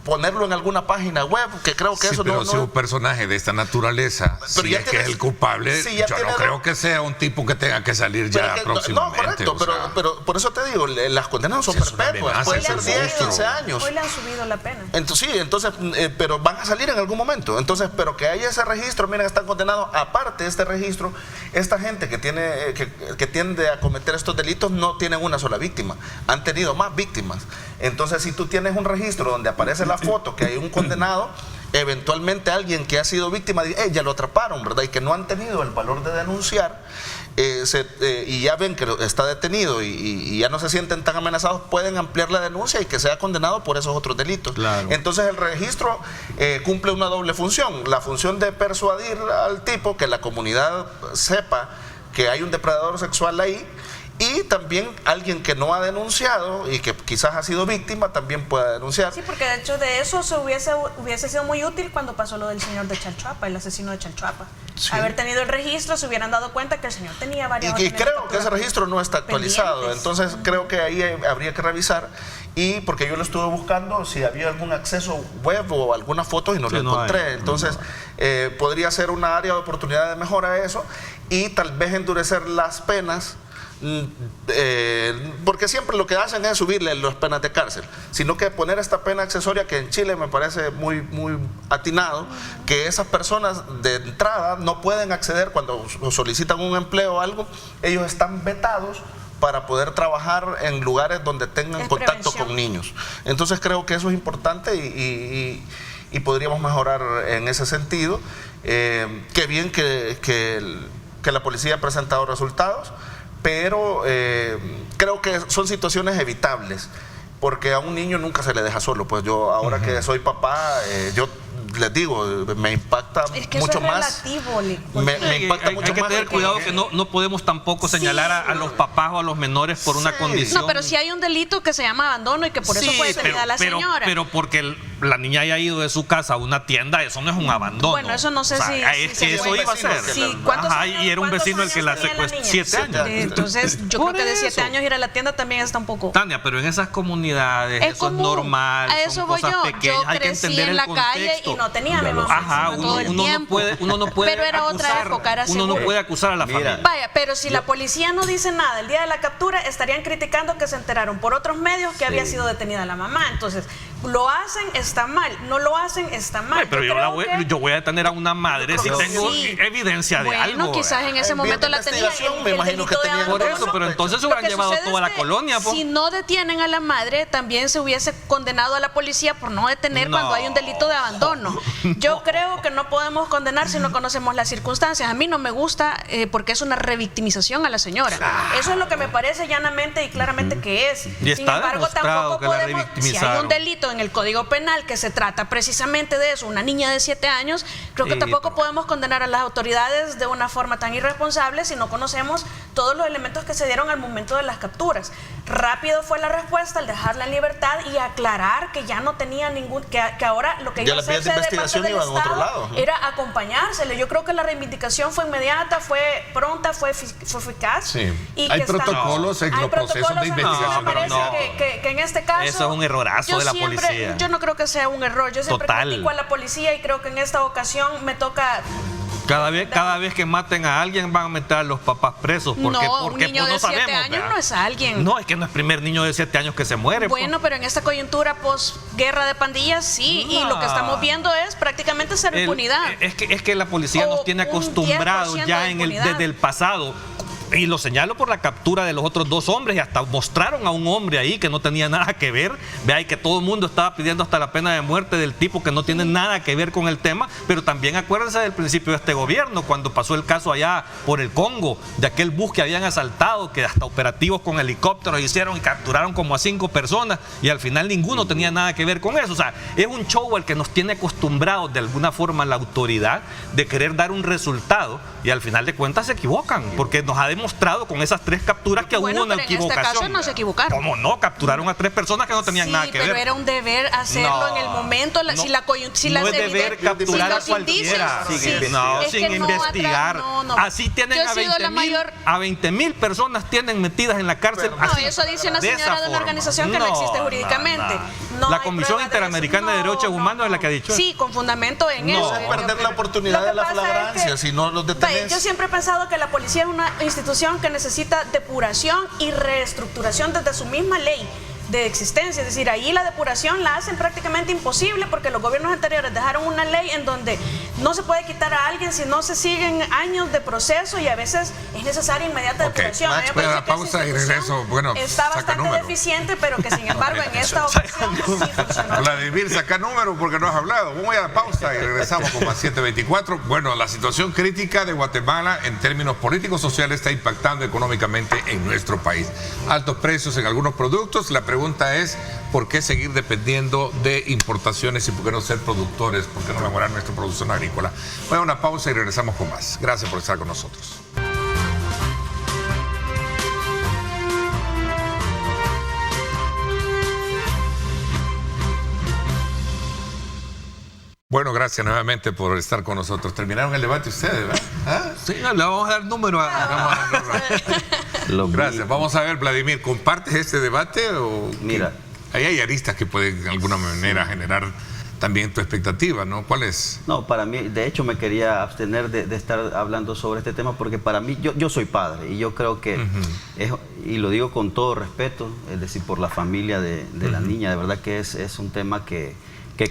ponerlo en alguna página web, que creo que eso pero si un personaje de esta naturaleza, si es que es el culpable, yo no creo que sea un tipo que tenga que salir ya próximamente. No, correcto, pero por eso te digo, las condenas son perpetuas, pueden ser 10, 15 años. Hoy le han subido la pena. Entonces, pero van a salir en algún momento. Entonces, pero que haya ese registro, miren, están condenados. Aparte de este registro, esta gente que tiende a cometer estos delitos no tienen una sola víctima, han tenido más víctimas. Entonces, si tú tienes un registro donde aparece la foto que hay un condenado, eventualmente alguien que ha sido víctima dice, ya lo atraparon, ¿verdad? Y que no han tenido el valor de denunciar, y ya ven que está detenido y ya no se sienten tan amenazados, pueden ampliar la denuncia y que sea condenado por esos otros delitos. Claro. Entonces el registro cumple una doble función, la función de persuadir al tipo, que la comunidad sepa que hay un depredador sexual ahí, y también alguien que no ha denunciado y que quizás ha sido víctima también pueda denunciar. Sí, porque de hecho de eso se hubiese sido muy útil cuando pasó lo del señor de Chalchuapa, el asesino de Chalchuapa. Sí. Haber tenido el registro, se hubieran dado cuenta que el señor tenía varias... Y creo que ese registro no está actualizado, pendientes. Entonces creo que ahí habría que revisar, y porque yo lo estuve buscando si había algún acceso web o alguna foto y no lo encontré. Entonces podría ser una área de oportunidad de mejora eso, y tal vez endurecer las penas, porque siempre lo que hacen es subirle las penas de cárcel, sino que poner esta pena accesoria, que en Chile me parece muy atinado, que esas personas de entrada no pueden acceder cuando solicitan un empleo o algo, ellos están vetados para poder trabajar en lugares donde tengan contacto con niños. Entonces creo que eso es importante y podríamos mejorar en ese sentido. Qué bien que la policía ha presentado resultados, pero creo que son situaciones evitables, porque a un niño nunca se le deja solo. Pues yo ahora que soy papá, yo les digo, me impacta mucho más. Me impacta mucho más. Hay que tener cuidado que no podemos tampoco señalar a los papás o a los menores por una condición. No, pero si hay un delito que se llama abandono y que por eso fue detenida la señora. Pero porque la niña haya ido de su casa a una tienda, eso no es un abandono. Bueno, eso no sé si eso iba a ser. Y era un vecino el que la secuestró. 7 años. Entonces, yo creo que de 7 años ir a la tienda también está un poco... Tania, pero en esas comunidades eso es normal. A eso voy yo. Yo crecí en la calle y no tenía a mi mamá todo el tiempo. Uno no puede pero era otra época, era uno no puede acusar a la familia. Vaya, pero si la policía no dice nada el día de la captura, estarían criticando que se enteraron por otros medios que había sido detenida la mamá. Entonces, lo hacen, está mal. No lo hacen, está mal. Pero yo voy a detener a una madre si tengo evidencia de algo. Bueno, quizás en ese momento la tenían. Me imagino que tenían. Por eso, pero entonces se hubieran llevado toda la colonia. Si no detienen a la madre, también se hubiese condenado a la policía por no detener cuando hay un delito de abandono. Yo creo que no podemos condenar si no conocemos las circunstancias. A mí no me gusta porque es una revictimización a la señora. Eso es lo que me parece llanamente y claramente que es. Y Sin embargo, tampoco podemos, si hay un delito en el Código Penal que se trata precisamente de eso, una niña de 7 años, creo que tampoco podemos condenar a las autoridades de una forma tan irresponsable si no conocemos todos los elementos que se dieron al momento de las capturas. Rápido fue la respuesta al dejarla en libertad y aclarar que ya no tenía ningún, que ahora lo que iba a hacerse de parte del Estado era acompañársele. Yo creo que la reivindicación fue inmediata, fue pronta, fue eficaz. Sí. Y hay protocolos en los procesos de investigación. Me parece que en este caso eso es un errorazo de la policía. Yo no creo que sea un error. Yo siempre critico a la policía y creo que en esta ocasión me toca. Cada vez que maten a alguien van a meter a los papás presos. Porque un niño de 7 años no es alguien. No, es que no es el primer niño de 7 años que se muere. Bueno, pero en esta coyuntura posguerra de pandillas sí, y lo que estamos viendo es prácticamente ser impunidad. Es que la policía nos tiene acostumbrados ya desde el pasado. Y lo señalo por la captura de los otros 2 hombres y hasta mostraron a un hombre ahí que no tenía nada que ver. Vea, y que todo el mundo estaba pidiendo hasta la pena de muerte del tipo que no tiene nada que ver con el tema. Pero también acuérdense del principio de este gobierno, cuando pasó el caso allá por el Congo, de aquel bus que habían asaltado, que hasta operativos con helicópteros hicieron y capturaron como a 5 personas y al final ninguno tenía nada que ver con eso. O sea, es un show el que nos tiene acostumbrados de alguna forma la autoridad de querer dar un resultado y al final de cuentas se equivocan, porque nos ha demostrado con esas 3 capturas que hubo una equivocación. En este caso no se equivocaron. ¿Cómo no? Capturaron a 3 personas que no tenían nada que ver. Pero era un deber hacerlo en el momento. No es deber capturar a cualquiera. Sin investigar. Así tienen a 20,000 personas tienen metidas en la cárcel. No, eso dice una señora de una organización que no existe jurídicamente. La Comisión Interamericana de Derechos Humanos es la que ha dicho. Sí, con fundamento en eso. No perder la oportunidad de la flagrancia si no los detenés. Yo siempre he pensado que la policía es una institución que necesita depuración y reestructuración desde su misma ley de existencia, es decir, ahí la depuración la hacen prácticamente imposible porque los gobiernos anteriores dejaron una ley en donde no se puede quitar a alguien si no se siguen años de proceso y a veces es necesaria inmediata depuración. Max, la pausa y regreso. Bueno, está bastante deficiente, pero que sin embargo en esta ocasión sí funcionó. Vladimir, saca número porque no has hablado. Vamos a la pausa y regresamos con más 724. Bueno, la situación crítica de Guatemala en términos políticos sociales está impactando económicamente en nuestro país. Altos precios en algunos productos. La pregunta es, ¿por qué seguir dependiendo de importaciones y por qué no ser productores? ¿Por qué no mejorar nuestra producción agrícola? Voy a una pausa y regresamos con más. Gracias por estar con nosotros. Bueno, gracias nuevamente por estar con nosotros. ¿Terminaron el debate ustedes, verdad? ¿Ah? Sí, le vamos a dar número Gracias. Vamos a ver, Vladimir, ¿compartes este debate? O mira, ahí hay aristas que pueden de alguna manera generar también tu expectativa, ¿no? ¿Cuál es? No, para mí, de hecho me quería abstener de estar hablando sobre este tema porque para mí, yo soy padre y yo creo que, y lo digo con todo respeto, es decir, por la familia de la niña, de verdad que es un tema que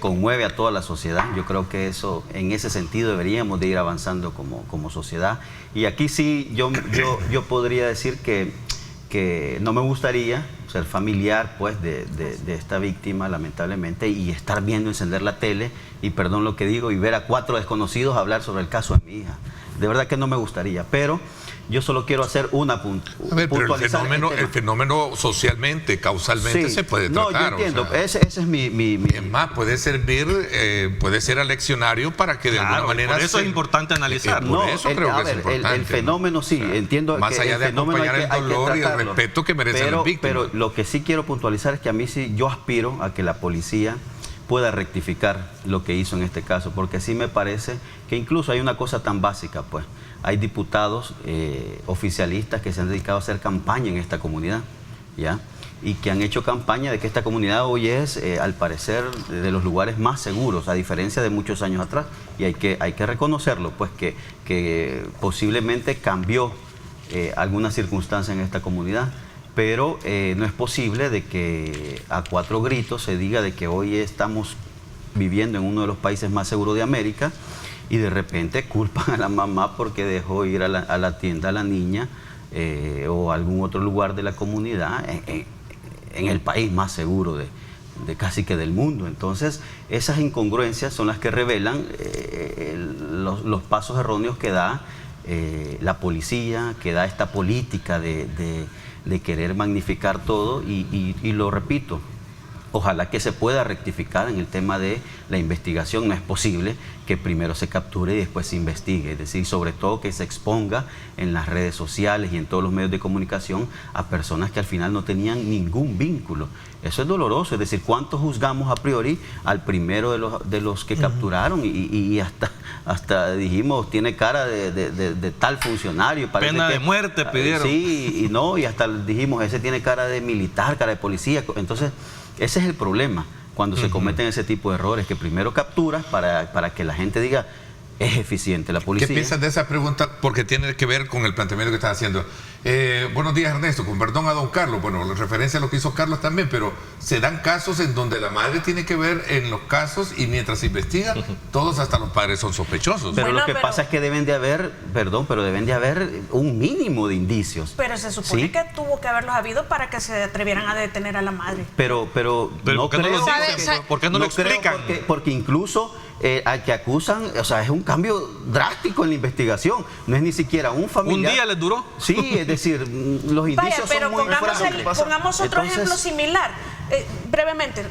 conmueve a toda la sociedad. Yo creo que eso, en ese sentido deberíamos de ir avanzando como sociedad. Y aquí sí, yo podría decir que no me gustaría ser familiar pues de esta víctima, lamentablemente, y estar viendo encender la tele, y perdón lo que digo, y ver a 4 desconocidos hablar sobre el caso de mi hija. De verdad que no me gustaría, pero yo solo quiero hacer una pero el fenómeno socialmente, causalmente, sí, se puede tratar. No, yo entiendo, o sea, ese es mi... Es más, puede servir, puede ser aleccionario para que de alguna manera... Por eso es importante analizar. Por eso creo que es importante. El fenómeno, sí, entiendo. Más allá de acompañar el dolor y el respeto que merecen las víctimas. Pero lo que sí quiero puntualizar es que a mí sí, yo aspiro a que la policía pueda rectificar lo que hizo en este caso, porque sí me parece que incluso hay una cosa tan básica, pues, hay diputados oficialistas que se han dedicado a hacer campaña en esta comunidad, ¿ya? Y que han hecho campaña de que esta comunidad hoy es, al parecer, de los lugares más seguros, a diferencia de muchos años atrás, y hay que reconocerlo, pues, que posiblemente cambió alguna circunstancia en esta comunidad. pero no es posible de que a 4 gritos se diga de que hoy estamos viviendo en uno de los países más seguros de América y de repente culpan a la mamá porque dejó ir a la tienda a la niña o a algún otro lugar de la comunidad en el país más seguro de casi que del mundo. Entonces, esas incongruencias son las que revelan los pasos erróneos que da la policía, que da esta política de querer magnificar todo y lo repito, ojalá que se pueda rectificar en el tema de la investigación. No es posible que primero se capture y después se investigue, es decir, sobre todo que se exponga en las redes sociales y en todos los medios de comunicación a personas que al final no tenían ningún vínculo. Eso es doloroso, es decir, ¿cuántos juzgamos a priori al primero de los que capturaron? Y hasta dijimos, tiene cara de tal funcionario. Pena de muerte pidieron. Sí, y hasta dijimos, ese tiene cara de militar, cara de policía. Entonces, ese es el problema cuando se cometen ese tipo de errores, que primero capturas para que la gente diga, es eficiente la policía. ¿Qué piensas de esa pregunta? Porque tiene que ver con el planteamiento que estás haciendo. Buenos días, Ernesto, con perdón a don Carlos. Bueno, la referencia a lo que hizo Carlos también, pero se dan casos en donde la madre tiene que ver en los casos y mientras se investiga, todos hasta los padres son sospechosos. Pero lo que pasa es que deben de haber un mínimo de indicios. Pero se supone que tuvo que haberlos habido para que se atrevieran a detener a la madre. Pero no ¿por qué no lo dicen? ¿Por qué no lo explican? Porque incluso al que acusan, o sea, es un cambio drástico en la investigación. No es ni siquiera un familiar. ¿Un día les duró? Sí, es decir, los indicios son muy frágiles. Pongamos otro ejemplo similar. Brevemente,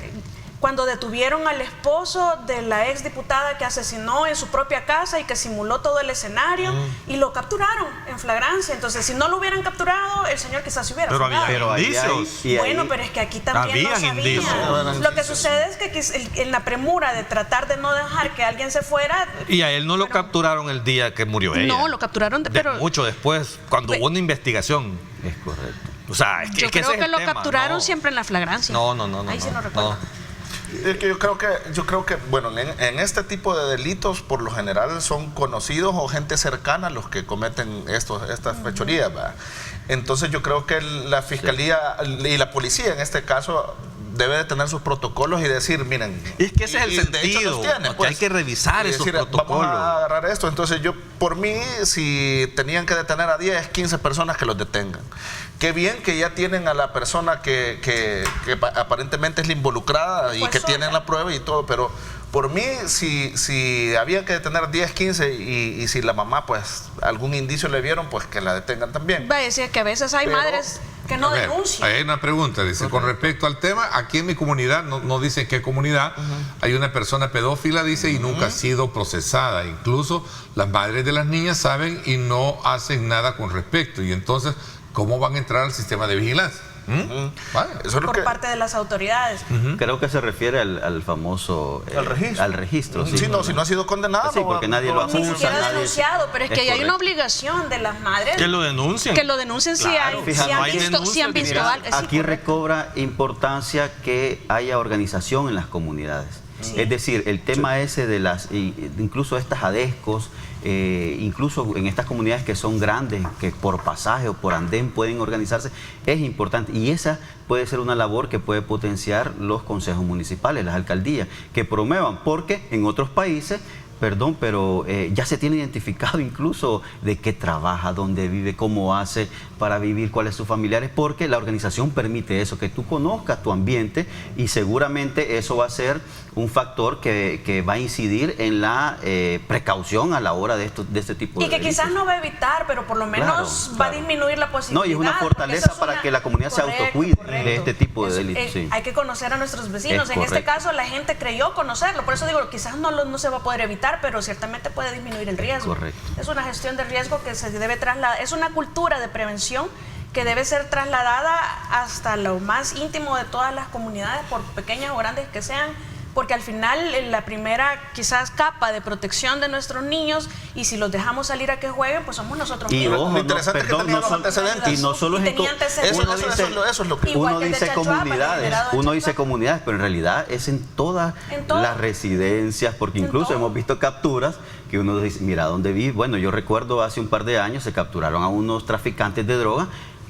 cuando detuvieron al esposo de la exdiputada que asesinó en su propia casa y que simuló todo el escenario y lo capturaron en flagrancia. Entonces, si no lo hubieran capturado, el señor quizás se hubiera fugado. Había indicios. Bueno, pero es que aquí también no sabían. Lo que sucede es que en la premura de tratar de no dejar que alguien se fuera... Y a él no lo capturaron el día que murió ella. No, lo capturaron pero mucho después, cuando hubo una investigación. Es correcto. O sea, es que yo creo que lo capturaron siempre en la flagrancia. No. Ahí sí no recuerdo. Es que yo creo que bueno, en este tipo de delitos por lo general son conocidos o gente cercana los que cometen estas fechorías, ¿verdad? Entonces yo creo que la fiscalía y la policía en este caso debe de tener sus protocolos y decir, miren... Es que ese es el sentido, que hay que revisar esos protocolos. Vamos a agarrar esto. Entonces yo, por mí, si tenían que detener a 10, 15 personas, que los detengan. Qué bien que ya tienen a la persona que aparentemente es la involucrada y que tienen la prueba y todo, pero por mí, si había que detener 10, 15 y si la mamá, pues, algún indicio le vieron, pues que la detengan también. Va a decir que a veces hay madres que no denuncian. Hay una pregunta, dice, con respecto al tema, aquí en mi comunidad, no dice qué comunidad, hay una persona pedófila, dice, y nunca ha sido procesada. Incluso las madres de las niñas saben y no hacen nada con respecto. Y entonces, ¿cómo van a entrar al sistema de vigilancia? Vale, eso es por parte de las autoridades. Creo que se refiere al famoso al registro. Sí, si no ha sido condenado. Sí, porque nadie lo acusa. Ni siquiera denunciado, pero es que hay una obligación de las madres que lo denuncien. Que lo denuncien si han visto algo. Aquí recobra importancia que haya organización en las comunidades. Sí. Es decir, el tema ese de incluso estas ADESCOs, incluso en estas comunidades que son grandes, que por pasaje o por andén pueden organizarse, es importante. Y esa puede ser una labor que puede potenciar los consejos municipales, las alcaldías, que promuevan, porque en otros países... pero ya se tiene identificado incluso de qué trabaja, dónde vive, cómo hace para vivir, cuáles son sus familiares, porque la organización permite eso, que tú conozcas tu ambiente y seguramente eso va a ser un factor que va a incidir en la precaución a la hora de este tipo de delitos. Y que quizás no va a evitar, pero por lo menos va a disminuir la posibilidad. No, y es una fortaleza para que la comunidad se autocuide de este tipo de delitos. Sí. Hay que conocer a nuestros vecinos. En este caso la gente creyó conocerlo, por eso digo, quizás no se va a poder evitar, pero ciertamente puede disminuir el riesgo. Correcto. Es una gestión de riesgo que se debe trasladar, es una cultura de prevención que debe ser trasladada hasta lo más íntimo de todas las comunidades, por pequeñas o grandes que sean, porque al final la primera quizás capa de protección de nuestros niños, y si los dejamos salir a que jueguen, pues somos nosotros mismos. Lo interesante es que tenían los antecedentes. Y no solo es eso es lo que uno dice comunidades, pero en realidad es en todas las residencias, porque incluso hemos visto capturas que uno dice, mira, ¿dónde vive? Bueno, yo recuerdo hace un par de años se capturaron a unos traficantes de droga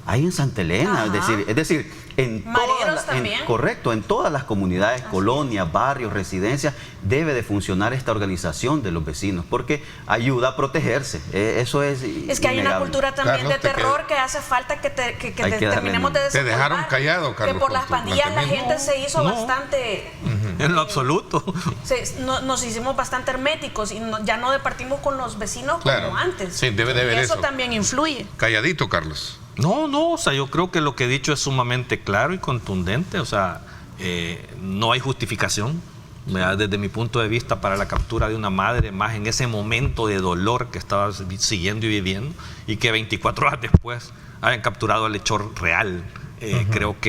Hay en Santa Elena, es decir, en todas las comunidades, colonias, barrios, residencias, debe de funcionar esta organización de los vecinos, porque ayuda a protegerse. Eso es que hay una cultura también, Carlos, de terror que hace falta que terminemos de desenvolver. Te dejaron callado, Carlos. Que por las pandillas la gente se hizo bastante... En lo absoluto. Nos hicimos bastante herméticos y ya no departimos con los vecinos como antes. Sí, debe de haber eso también influye. Calladito, Carlos. No, o sea, yo creo que lo que he dicho es sumamente claro y contundente, o sea, no hay justificación, ¿verdad? Desde mi punto de vista, para la captura de una madre, más en ese momento de dolor que estaba siguiendo y viviendo, y que 24 horas después hayan capturado al hechor real. Creo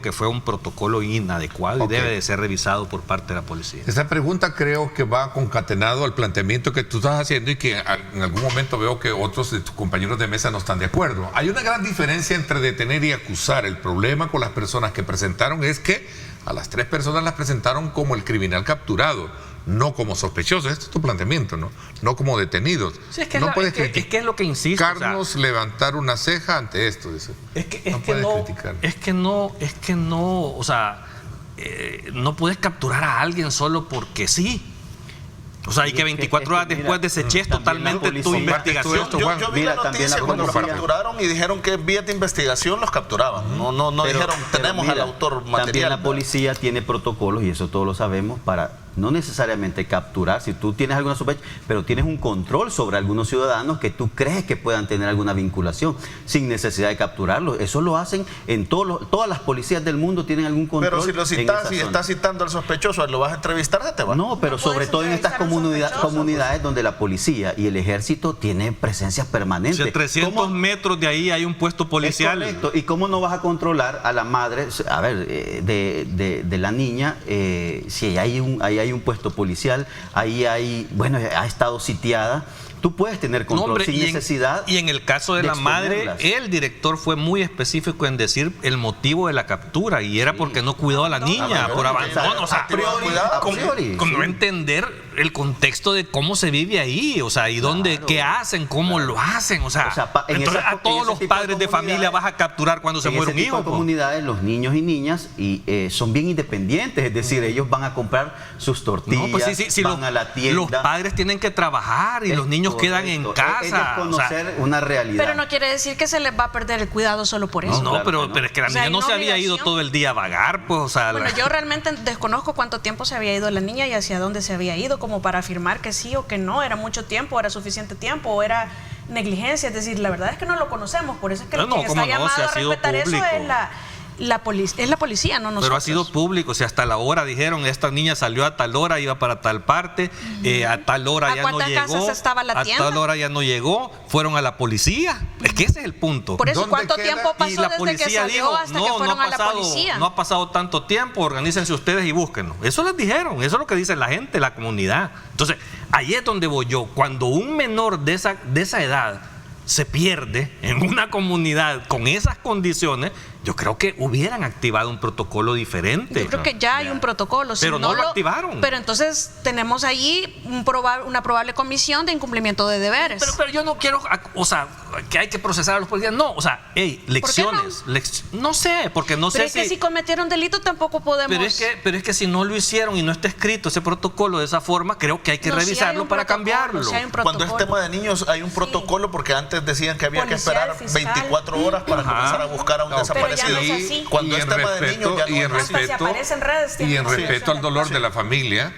que fue un protocolo inadecuado y debe de ser revisado por parte de la policía. Esa pregunta creo que va concatenado al planteamiento que tú estás haciendo y que en algún momento veo que otros de tus compañeros de mesa no están de acuerdo. Hay una gran diferencia entre detener y acusar. El problema con las personas que presentaron es que a las 3 personas las presentaron como el criminal capturado, no como sospechosos. Este es tu planteamiento, ¿no? Como detenidos. Sí, es que es lo que insisto. Carlos, levantar una ceja ante esto. Dice. Es que no, o sea, no puedes capturar a alguien solo porque sí. O sea, y que 24 horas después deseches totalmente tu investigación. Yo vi la noticia cuando los capturaron y dijeron que vías de investigación los capturaban. No dijeron, tenemos al autor material. También la policía tiene protocolos, y eso todos lo sabemos, para no necesariamente capturar, si tú tienes alguna sospecha, pero tienes un control sobre algunos ciudadanos que tú crees que puedan tener alguna vinculación, sin necesidad de capturarlos. Eso lo hacen en todas las policías del mundo, tienen algún control. Pero si lo citas y estás citando al sospechoso, ¿lo vas a entrevistar? ¿Se te va? No, pero sobre todo en estas comunidades donde la policía y el ejército tienen presencia permanente. O sea, 300 metros de ahí hay un puesto policial. Es correcto. ¿Y cómo no vas a controlar a la madre, a ver, de la niña, si hay un puesto policial, ahí ha estado sitiada? Tú puedes tener control sin necesidad. Y en el caso de la madre, el director fue muy específico en decir el motivo de la captura, y era porque no cuidó a la niña, por abandono. O sea, con no entender el contexto de cómo se vive ahí, o sea, y dónde, qué hacen, cómo lo hacen. O sea entonces a todos los padres de familia vas a capturar cuando se muere un hijo. En comunidades, los niños y niñas son bien independientes, es decir, ellos van a comprar sus tortillas, van a la tienda. Los padres tienen que trabajar y los niños quedan en casa. Es conocer una realidad. Pero no quiere decir que se les va a perder el cuidado solo por eso. No, pero es que la niña no se había ido todo el día a vagar, pues, o sea. Bueno, yo realmente desconozco cuánto tiempo se había ido la niña y hacia dónde se había ido, como para afirmar que sí o que no, era mucho tiempo, era suficiente tiempo, o era negligencia. Es decir, la verdad es que no lo conocemos, por eso es que quien está llamado a respetar eso es la policía, no nosotros. Pero ha sido público, o sea, hasta la hora dijeron, esta niña salió a tal hora, iba para tal parte, a tal hora ya no llegó. ¿A cuántas casas estaba la tienda? A tal hora ya no llegó, fueron a la policía. Es que ese es el punto. Por eso, ¿cuánto tiempo pasó desde que salió hasta que fueron a la policía? No ha pasado tanto tiempo, organícense ustedes y búsquenlo. Eso les dijeron, eso es lo que dice la gente, la comunidad. Entonces, ahí es donde voy yo. Cuando un menor de esa edad se pierde en una comunidad con esas condiciones, yo creo que hubieran activado un protocolo diferente. Yo creo que ya hay un protocolo. Pero no lo activaron. Pero entonces tenemos ahí una probable comisión de incumplimiento de deberes. Pero yo no quiero, o sea, que hay que procesar a los policías. No, o sea, lecciones. No sé, porque no sé si... Pero es que si cometieron delito tampoco podemos... Pero es que si no lo hicieron y no está escrito ese protocolo de esa forma, creo que hay que revisarlo para cambiarlo. Cuando es tema de niños hay un protocolo, porque antes decían que había que esperar 24 horas para comenzar a buscar a un desaparecido. Cuando es tema de niños ya no. Y en respeto al dolor de la familia,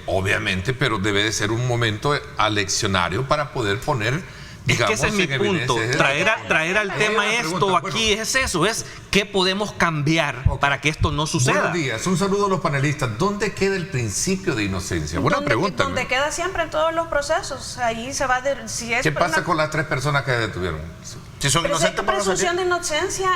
obviamente, pero debe de ser un momento aleccionario para poder poner, digamos, es que ese es mi punto. Traer al tema esto aquí es eso, es qué podemos cambiar para que esto no suceda. Buenos días, un saludo a los panelistas. ¿Dónde queda el principio de inocencia? Buena pregunta. Donde queda siempre en todos los procesos. Ahí se va ¿Qué pasa con las 3 personas que detuvieron? Si son inocentes, la presunción de inocencia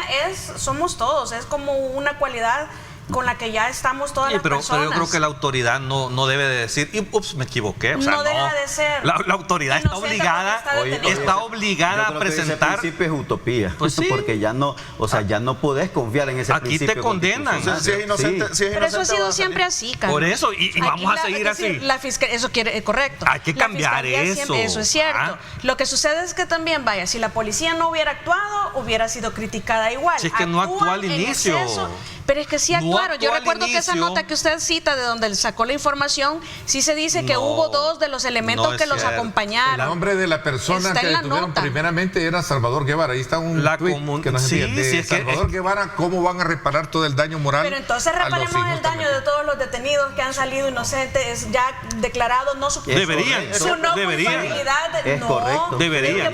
somos todos, es como una cualidad con la que ya estamos todas las personas. Pero yo creo que la autoridad no debe de decir, ups, me equivoqué. O sea, no deja de ser. La autoridad está obligada a presentar. Ese principio es utopía. Pues sí. Porque ya no, o sea, ya no podés confiar en ese principio. Aquí te condenan. Si es inocente, pero eso ha sido siempre así, Carlos. Por eso, y vamos a seguir así. La fiscalía, eso quiere, correcto. Hay que cambiar eso. Eso es cierto. Lo que sucede es que también, vaya, si la policía no hubiera actuado, hubiera sido criticada igual. Si es que no actuó al inicio. Pero es que sí actuaron. Yo recuerdo que esa nota que usted cita, de donde sacó la información, sí se dice que hubo 2 de los elementos que los acompañaron. El nombre de la persona que detuvieron primeramente era Salvador Guevara. Ahí está un tweet que nos envía de Salvador Guevara. ¿Cómo van a reparar todo el daño moral? Pero entonces reparemos el daño de todos los detenidos que han salido inocentes, ya declarados, no su deberían. Su no culpabilidad. Es correcto. Deberían.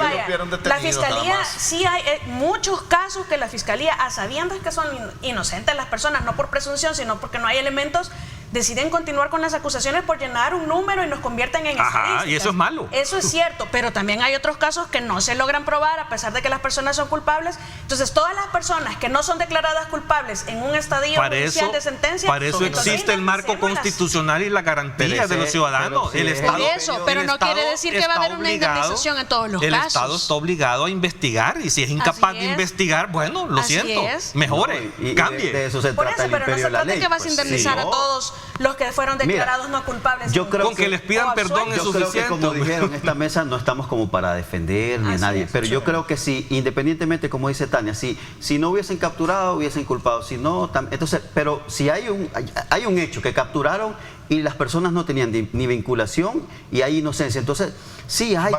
La fiscalía, sí hay muchos casos que la fiscalía, a sabiendas que son inocentes las personas, no por presunción, sino porque no hay elementos, deciden continuar con las acusaciones por llenar un número y nos convierten en estadísticas. Y eso es malo. Eso es cierto, pero también hay otros casos que no se logran probar a pesar de que las personas son culpables. Entonces, todas las personas que no son declaradas culpables en un estadio judicial de sentencia... Para eso existe el marco constitucional y la garantía de los ciudadanos. El Estado, pero no quiere decir que va a haber una indemnización en todos los casos. El Estado está obligado a investigar, y si es incapaz de investigar, bueno, lo siento, mejore, cambie. De eso se trata el imperio de la ley. Pero no se trata que vas a indemnizar a todos los que fueron declarados no culpables. Yo creo con que les pidan perdón es suficiente. Yo creo que, como dijeron, en esta mesa no estamos como para defender ni a nadie, pero yo creo que si, independientemente, como dice Tania, si no hubiesen capturado, hubiesen culpado, si no, entonces, pero si hay un hecho que capturaron y las personas no tenían ni vinculación y hay inocencia, entonces sí hay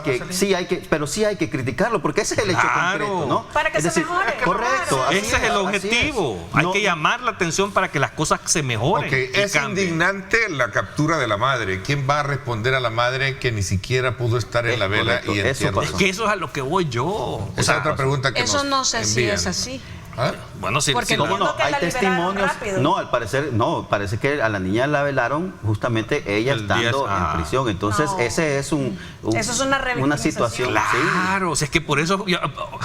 que criticarlo, porque ese es el hecho concreto, ¿no? Para que se mejore. Correcto. Ese es el objetivo. Hay que llamar la atención para que las cosas se mejoren. Es indignante la captura de la madre. ¿Quién va a responder a la madre que ni siquiera pudo estar en la vela y entierro? Es que eso es a lo que voy yo. Esa es otra pregunta que eso no sé si es así. Bueno, sí, porque hay testimonios. No, al parecer, parece que a la niña la velaron justamente ella estando en prisión. Entonces, ese es eso es una situación. Claro, o sea, es que por eso,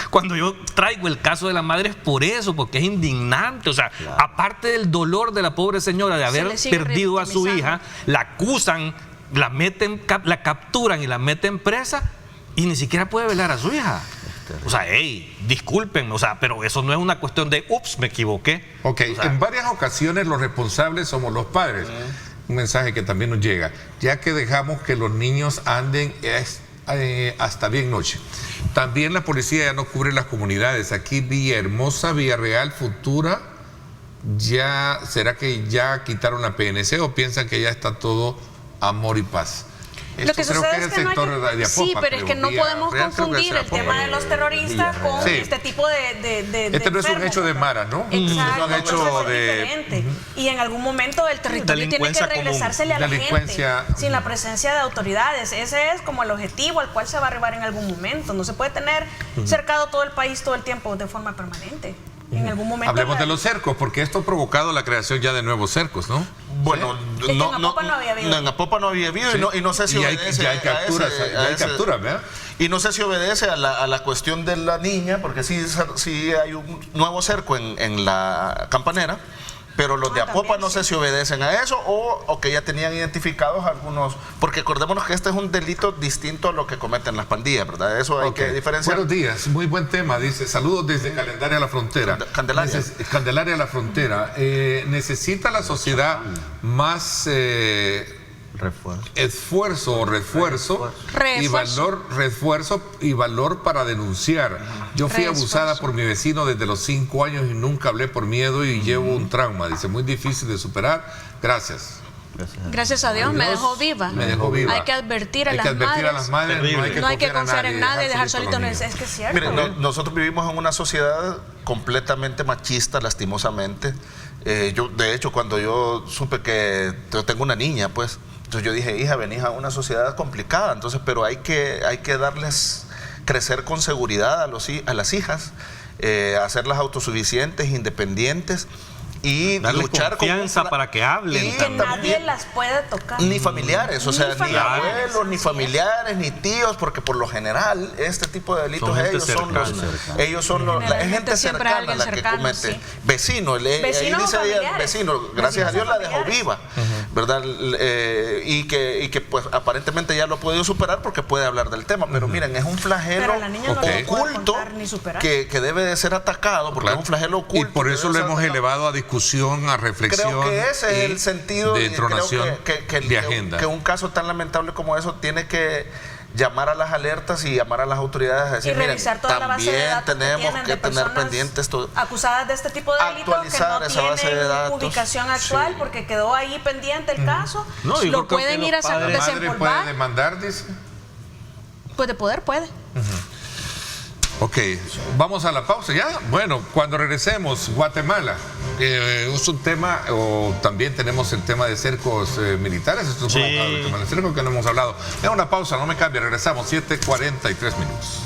cuando yo traigo el caso de la madre, es por eso, porque es indignante. O sea, aparte del dolor de la pobre señora de haber perdido a su hija, la acusan, la capturan y la meten presa, y ni siquiera puede velar a su hija. O sea, disculpen, pero eso no es una cuestión de, ups, me equivoqué. En varias ocasiones los responsables somos los padres. Un mensaje que también nos llega, ya que dejamos que los niños anden hasta bien noche. También la policía ya no cubre las comunidades. Aquí Villahermosa, Villarreal, Futura, ¿será que ya quitaron la PNC o piensan que ya está todo amor y paz? Lo que sucede es que sí, pero es que no podemos confundir el tema de los terroristas con este tipo de este no es un hecho de maras, ¿no? Exacto, es un hecho diferente. Y en algún momento el territorio tiene que regresársele a la gente sin la presencia de autoridades. Ese es como el objetivo al cual se va a arribar en algún momento. No se puede tener cercado todo el país todo el tiempo de forma permanente. En algún momento hablemos de los cercos, porque esto ha provocado la creación ya de nuevos cercos, ¿no? Bueno, en Apopa no había habido. En Apopa no había habido y no sé si obedece hay capturas, ¿verdad? Y no sé si obedece a la cuestión de la niña, porque sí hay un nuevo cerco en la Campanera, pero los de Apopa no sé si obedecen a eso o que ya tenían identificados algunos, porque acordémonos que este es un delito distinto a lo que cometen las pandillas, ¿verdad? Eso hay que diferenciar. Buenos días, muy buen tema, dice, saludos desde Candelaria a la Frontera. Candelaria a la Frontera. Necesita la sociedad más refuerzo y valor para denunciar. Yo fui abusada por mi vecino desde los 5 años y nunca hablé por miedo y llevo un trauma. Dice, muy difícil de superar. Gracias. Gracias a Dios, me dejó viva. Hay que advertir a las madres. No hay que confiar en nadie y dejar solito. Es que es cierto. Miren, nosotros vivimos en una sociedad completamente machista, lastimosamente. Yo, de hecho, cuando yo supe que yo tengo una niña, pues, entonces yo dije, hija, venís a una sociedad complicada, entonces, pero hay que darles crecer con seguridad a las hijas, hacerlas autosuficientes, independientes, y darle luchar confianza para que hablen. Y que nadie las pueda tocar. Ni familiares, o sea, ni abuelos, ni así familiares, ni tíos, porque por lo general este tipo de delitos ellos son la gente cercana la que comete. Sí. Vecino, ahí dice ella, vecino, gracias a Dios la dejó viva, ¿verdad? Y que pues aparentemente ya lo ha podido superar porque puede hablar del tema, pero miren, es un flagelo oculto que debe de ser atacado, porque es un flagelo oculto. Y por eso lo hemos elevado a discusión, a reflexión. Creo que ese es el sentido de entonación de agenda. Que un caso tan lamentable como eso tiene que llamar a las alertas y llamar a las autoridades a decir, y revisar miren, toda la base de datos tenemos que tener pendientes acusadas de este tipo de delitos que no tienen ubicación actual porque quedó ahí pendiente el caso. Lo pueden ir a desempolvar. ¿Madre puede demandar, dice? Pues de poder puede. Ok, vamos a la pausa ya. Bueno, cuando regresemos, Guatemala, es un tema, o también tenemos el tema de cercos militares, esto es el tema de cercos que no hemos hablado. Es una pausa, no me cambie, regresamos, 7:43 minutos.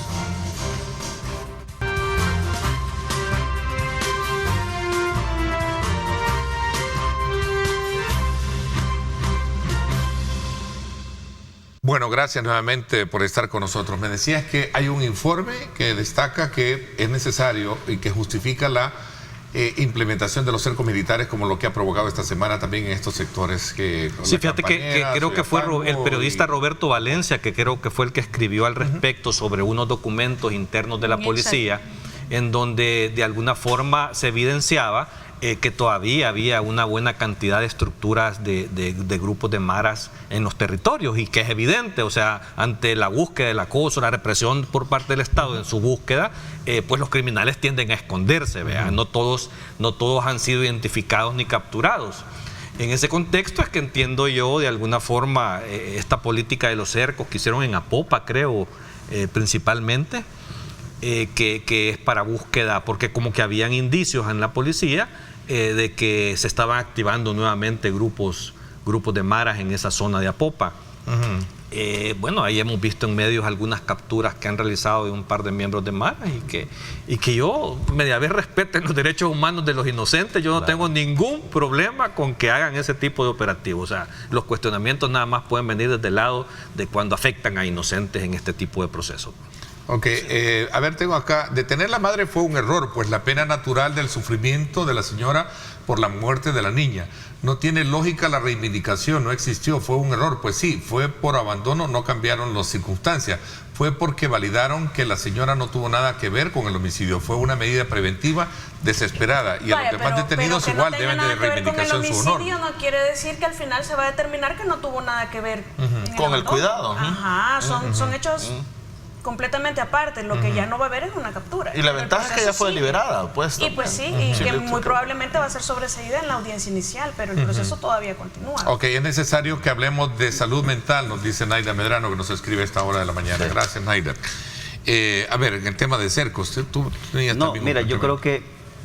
Bueno, gracias nuevamente por estar con nosotros. Me decías que hay un informe que destaca que es necesario y que justifica la implementación de los cercos militares como lo que ha provocado esta semana también en estos sectores. Sí, fíjate que creo que fue el periodista Roberto Valencia, que creo que fue el que escribió al respecto sobre unos documentos internos de la policía, en donde de alguna forma se evidenciaba que todavía había una buena cantidad de estructuras de grupos de maras en los territorios, y que es evidente, o sea, ante la búsqueda del acoso, la represión por parte del Estado en su búsqueda, pues los criminales tienden a esconderse, ¿vean? No todos han sido identificados ni capturados. En ese contexto es que entiendo yo de alguna forma esta política de los cercos que hicieron en Apopa, creo, principalmente, que es para búsqueda, porque como que habían indicios en la policía de que se estaban activando nuevamente grupos de maras en esa zona de Apopa. Bueno, ahí hemos visto en medios algunas capturas que han realizado de un par de miembros de maras, y que yo, media vez respeten los derechos humanos de los inocentes, yo no tengo ningún problema con que hagan ese tipo de operativos. O sea, los cuestionamientos nada más pueden venir desde el lado de cuando afectan a inocentes en este tipo de procesos. Ok, a ver, tengo acá, detener a la madre fue un error, pues la pena natural del sufrimiento de la señora por la muerte de la niña. No tiene lógica la reivindicación, no existió, fue un error. Pues sí, fue por abandono, no cambiaron las circunstancias. Fue porque validaron que la señora no tuvo nada que ver con el homicidio. Fue una medida preventiva desesperada. Y a los demás detenidos igual deben de reivindicación su honor. No quiere decir que al final se va a determinar que no tuvo nada que ver con el cuidado. Ajá, son hechos completamente aparte. Lo que ya no va a haber es una captura. Y la ventaja es que ya fue liberada, pues. Y pues sí, y que muy probablemente va a ser sobreseída en la audiencia inicial, pero el proceso todavía continúa. Ok, es necesario que hablemos de salud mental, nos dice Naida Medrano, que nos escribe a esta hora de la mañana. Gracias, Naida. A ver, en el tema de cercos, tú tenías también... Mira, yo creo que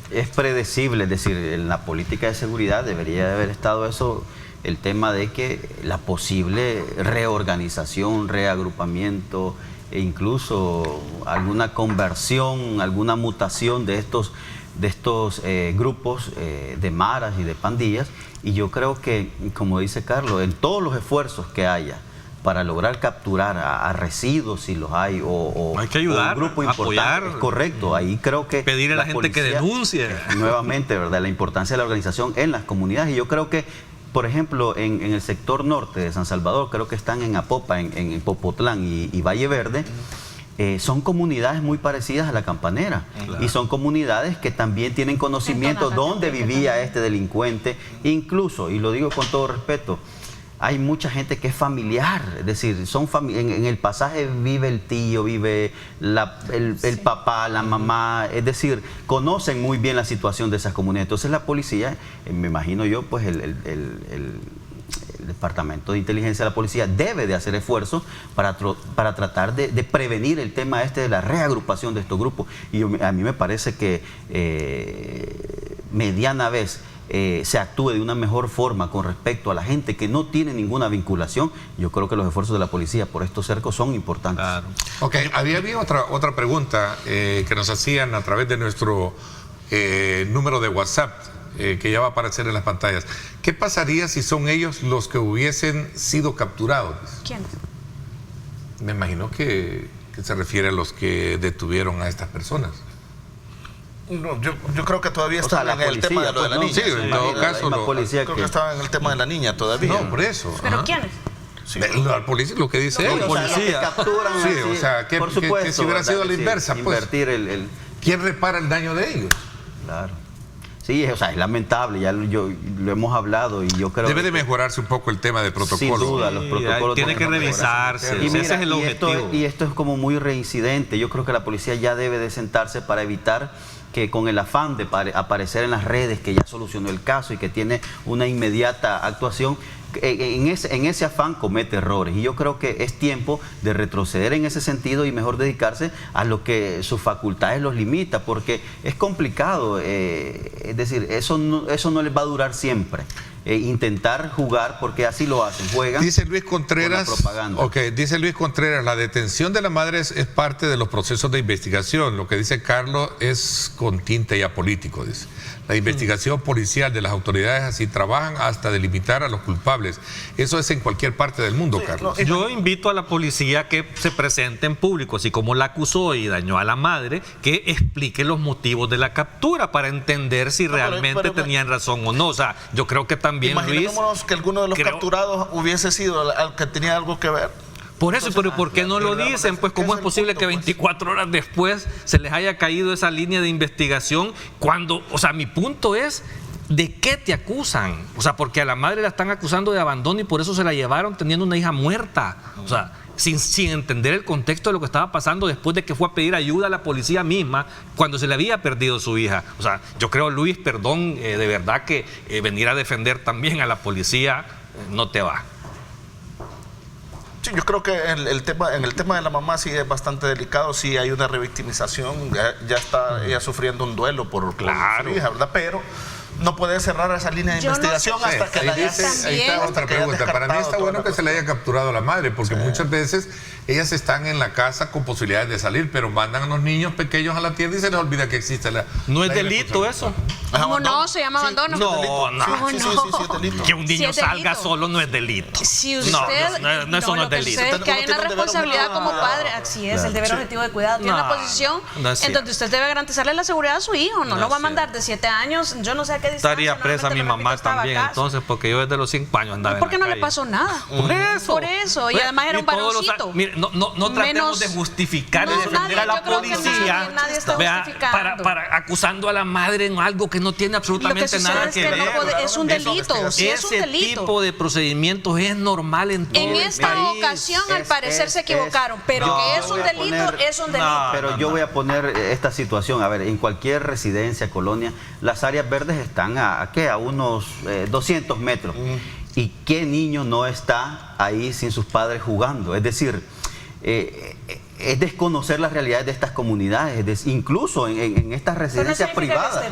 es predecible, es decir, en la política de seguridad debería de haber estado eso, el tema de que la posible reorganización, reagrupamiento, e incluso alguna conversión, alguna mutación de estos grupos de maras y de pandillas. Y yo creo que, como dice Carlos, en todos los esfuerzos que haya para lograr capturar a residuos, si los hay, hay que ayudar, un grupo importante, apoyar, es correcto. Ahí creo que pedir a la gente policía, que denuncie. Nuevamente, ¿verdad? La importancia de la organización en las comunidades. Y yo creo que, por ejemplo, en el sector norte de San Salvador, creo que están en Apopa, en Popotlán y Valle Verde, son comunidades muy parecidas a La Campanera. Claro. Y son comunidades que también tienen conocimiento dónde vivía este delincuente. Incluso, y lo digo con todo respeto, hay mucha gente que es familiar, es decir, en el pasaje vive el tío, vive el papá, la mamá, es decir, conocen muy bien la situación de esas comunidades. Entonces la policía, me imagino yo, pues el Departamento de Inteligencia de la Policía debe de hacer esfuerzos para tratar de prevenir el tema de la reagrupación de estos grupos. Y a mí me parece que mediana vez se actúe de una mejor forma con respecto a la gente que no tiene ninguna vinculación. Yo creo que los esfuerzos de la policía por estos cercos son importantes. Claro. Ok, había otra pregunta que nos hacían a través de nuestro número de WhatsApp. que ya va a aparecer en las pantallas. ¿Qué pasaría si son ellos los que hubiesen sido capturados? ¿Quiénes? Me imagino que se refiere a los que detuvieron a estas personas. No, yo creo que todavía está en el tema de lo de la niña. Sí, en todo caso. Creo que estaba en el tema de la niña todavía. No, por eso. ¿Pero quiénes? Sí. Al policía, lo que dice él. O sea, los que capturan, sí, o sea, que, por supuesto, que si hubiera sido a la inversa, pues. Invertir ¿Quién repara el daño de ellos? Claro. Sí, o sea, es lamentable, ya lo hemos hablado y yo creo Debe de mejorarse un poco el tema de protocolo. Sin duda, los protocolos tiene que revisarse. Y mira, ese es el objetivo. Y esto es como muy reincidente. Yo creo que la policía ya debe de sentarse para evitar que con el afán de aparecer en las redes que ya solucionó el caso y que tiene una inmediata actuación, en ese afán comete errores. Y yo creo que es tiempo de retroceder en ese sentido y mejor dedicarse a lo que sus facultades los limita, porque es complicado. Es decir, eso no les va a durar siempre. Intentar jugar, porque así lo hacen, juegan. Dice Luis Contreras, con la propaganda. Dice Luis Contreras, la detención de la madre es parte de los procesos de investigación. Lo que dice Carlos es con tinte ya político, dice. La investigación policial de las autoridades así trabajan hasta delimitar a los culpables. Eso es en cualquier parte del mundo, Carlos. Yo invito a la policía que se presente en público, así como la acusó y dañó a la madre, que explique los motivos de la captura para entender si realmente tenían razón o no. O sea, yo creo que también, imaginémonos que alguno de los capturados hubiese sido el que tenía algo que ver. Por eso, pero ¿por qué no lo dicen? Pues ¿cómo es posible que 24 horas después se les haya caído esa línea de investigación cuando, o sea, mi punto es, ¿de qué te acusan? O sea, porque a la madre la están acusando de abandono y por eso se la llevaron teniendo una hija muerta. O sea, sin entender el contexto de lo que estaba pasando después de que fue a pedir ayuda a la policía misma cuando se le había perdido su hija. O sea, yo creo, Luis, perdón, de verdad que venir a defender también a la policía no te va. Sí, yo creo que en el tema de la mamá sí es bastante delicado, sí hay una revictimización, ya está ella sufriendo un duelo por su hija, ¿verdad? Pero no puede cerrar esa línea de investigación hasta que la haya. Ahí está otra pregunta. Para mí está bueno que se le haya capturado a la madre, porque muchas veces ellas están en la casa con posibilidades de salir, pero mandan a los niños pequeños a la tienda y se les olvida que existe la... ¿No es delito eso? ¿Cómo no? ¿Se llama abandono? No. Sí, es delito. Que un niño salga solo no es delito. Si usted, eso no es delito. Es que hay una responsabilidad como padre, así es, el deber objetivo de cuidado. Tiene una posición en donde usted debe garantizarle la seguridad a su hijo, no lo va a mandar de 7 años, yo no sé a qué distancia. Estaría presa mi mamá también, entonces, porque yo desde los 5 años andaba en la calle. ¿Por qué no le pasó nada? Por eso. Y además era un varoncito. Mire, no tratemos de justificar y defender a la policía para acusando a la madre en algo que no tiene absolutamente nada que ver. Es un delito. Ese tipo de procedimientos es normal en todo el país. En esta ocasión, al parecer, se equivocaron, pero que es un delito, es un delito. Pero yo voy a poner esta situación, a ver, en cualquier residencia, colonia, las áreas verdes están a unos 200 metros. ¿Y qué niño no está ahí sin sus padres jugando? Es decir, es desconocer las realidades de estas comunidades, incluso en estas residencias privadas.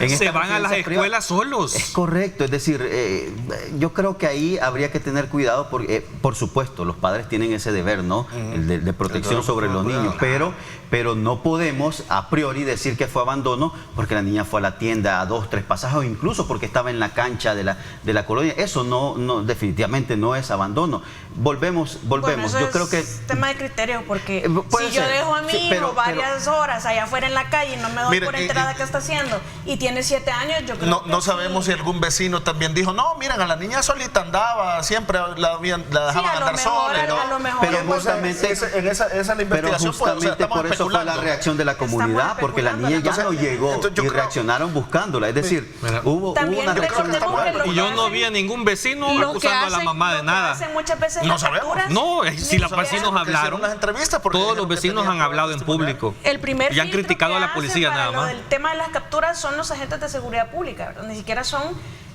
Se van a las escuelas solos. Es correcto, es decir, yo creo que ahí habría que tener cuidado porque, por supuesto, los padres tienen ese deber, ¿no? El de protección sobre los niños, pero no podemos a priori decir que fue abandono porque la niña fue a la tienda a 2, 3 pasajes o incluso porque estaba en la cancha de la colonia. Eso no definitivamente no es abandono. Volvemos. Bueno, yo creo que es tema de criterio porque si yo dejo a mi hijo varias horas allá afuera en la calle y no me doy por enterada qué está haciendo y tiene 7 años, yo creo que no sabemos si algún vecino también dijo, no, miren, a la niña solita andaba, siempre la dejaban andar sola. Pero justamente en esa la investigación, por eso fue la reacción de la comunidad, porque la niña ya no llegó y reaccionaron buscándola. Es decir, hubo una reacción. Y yo no vi a ningún vecino acusando a la mamá de nada. No sabemos. No, si los vecinos hablaron, todos los vecinos han hablado en público y han criticado a la policía nada más. El tema de las capturas son los agentes de seguridad pública, ¿verdad? Ni siquiera son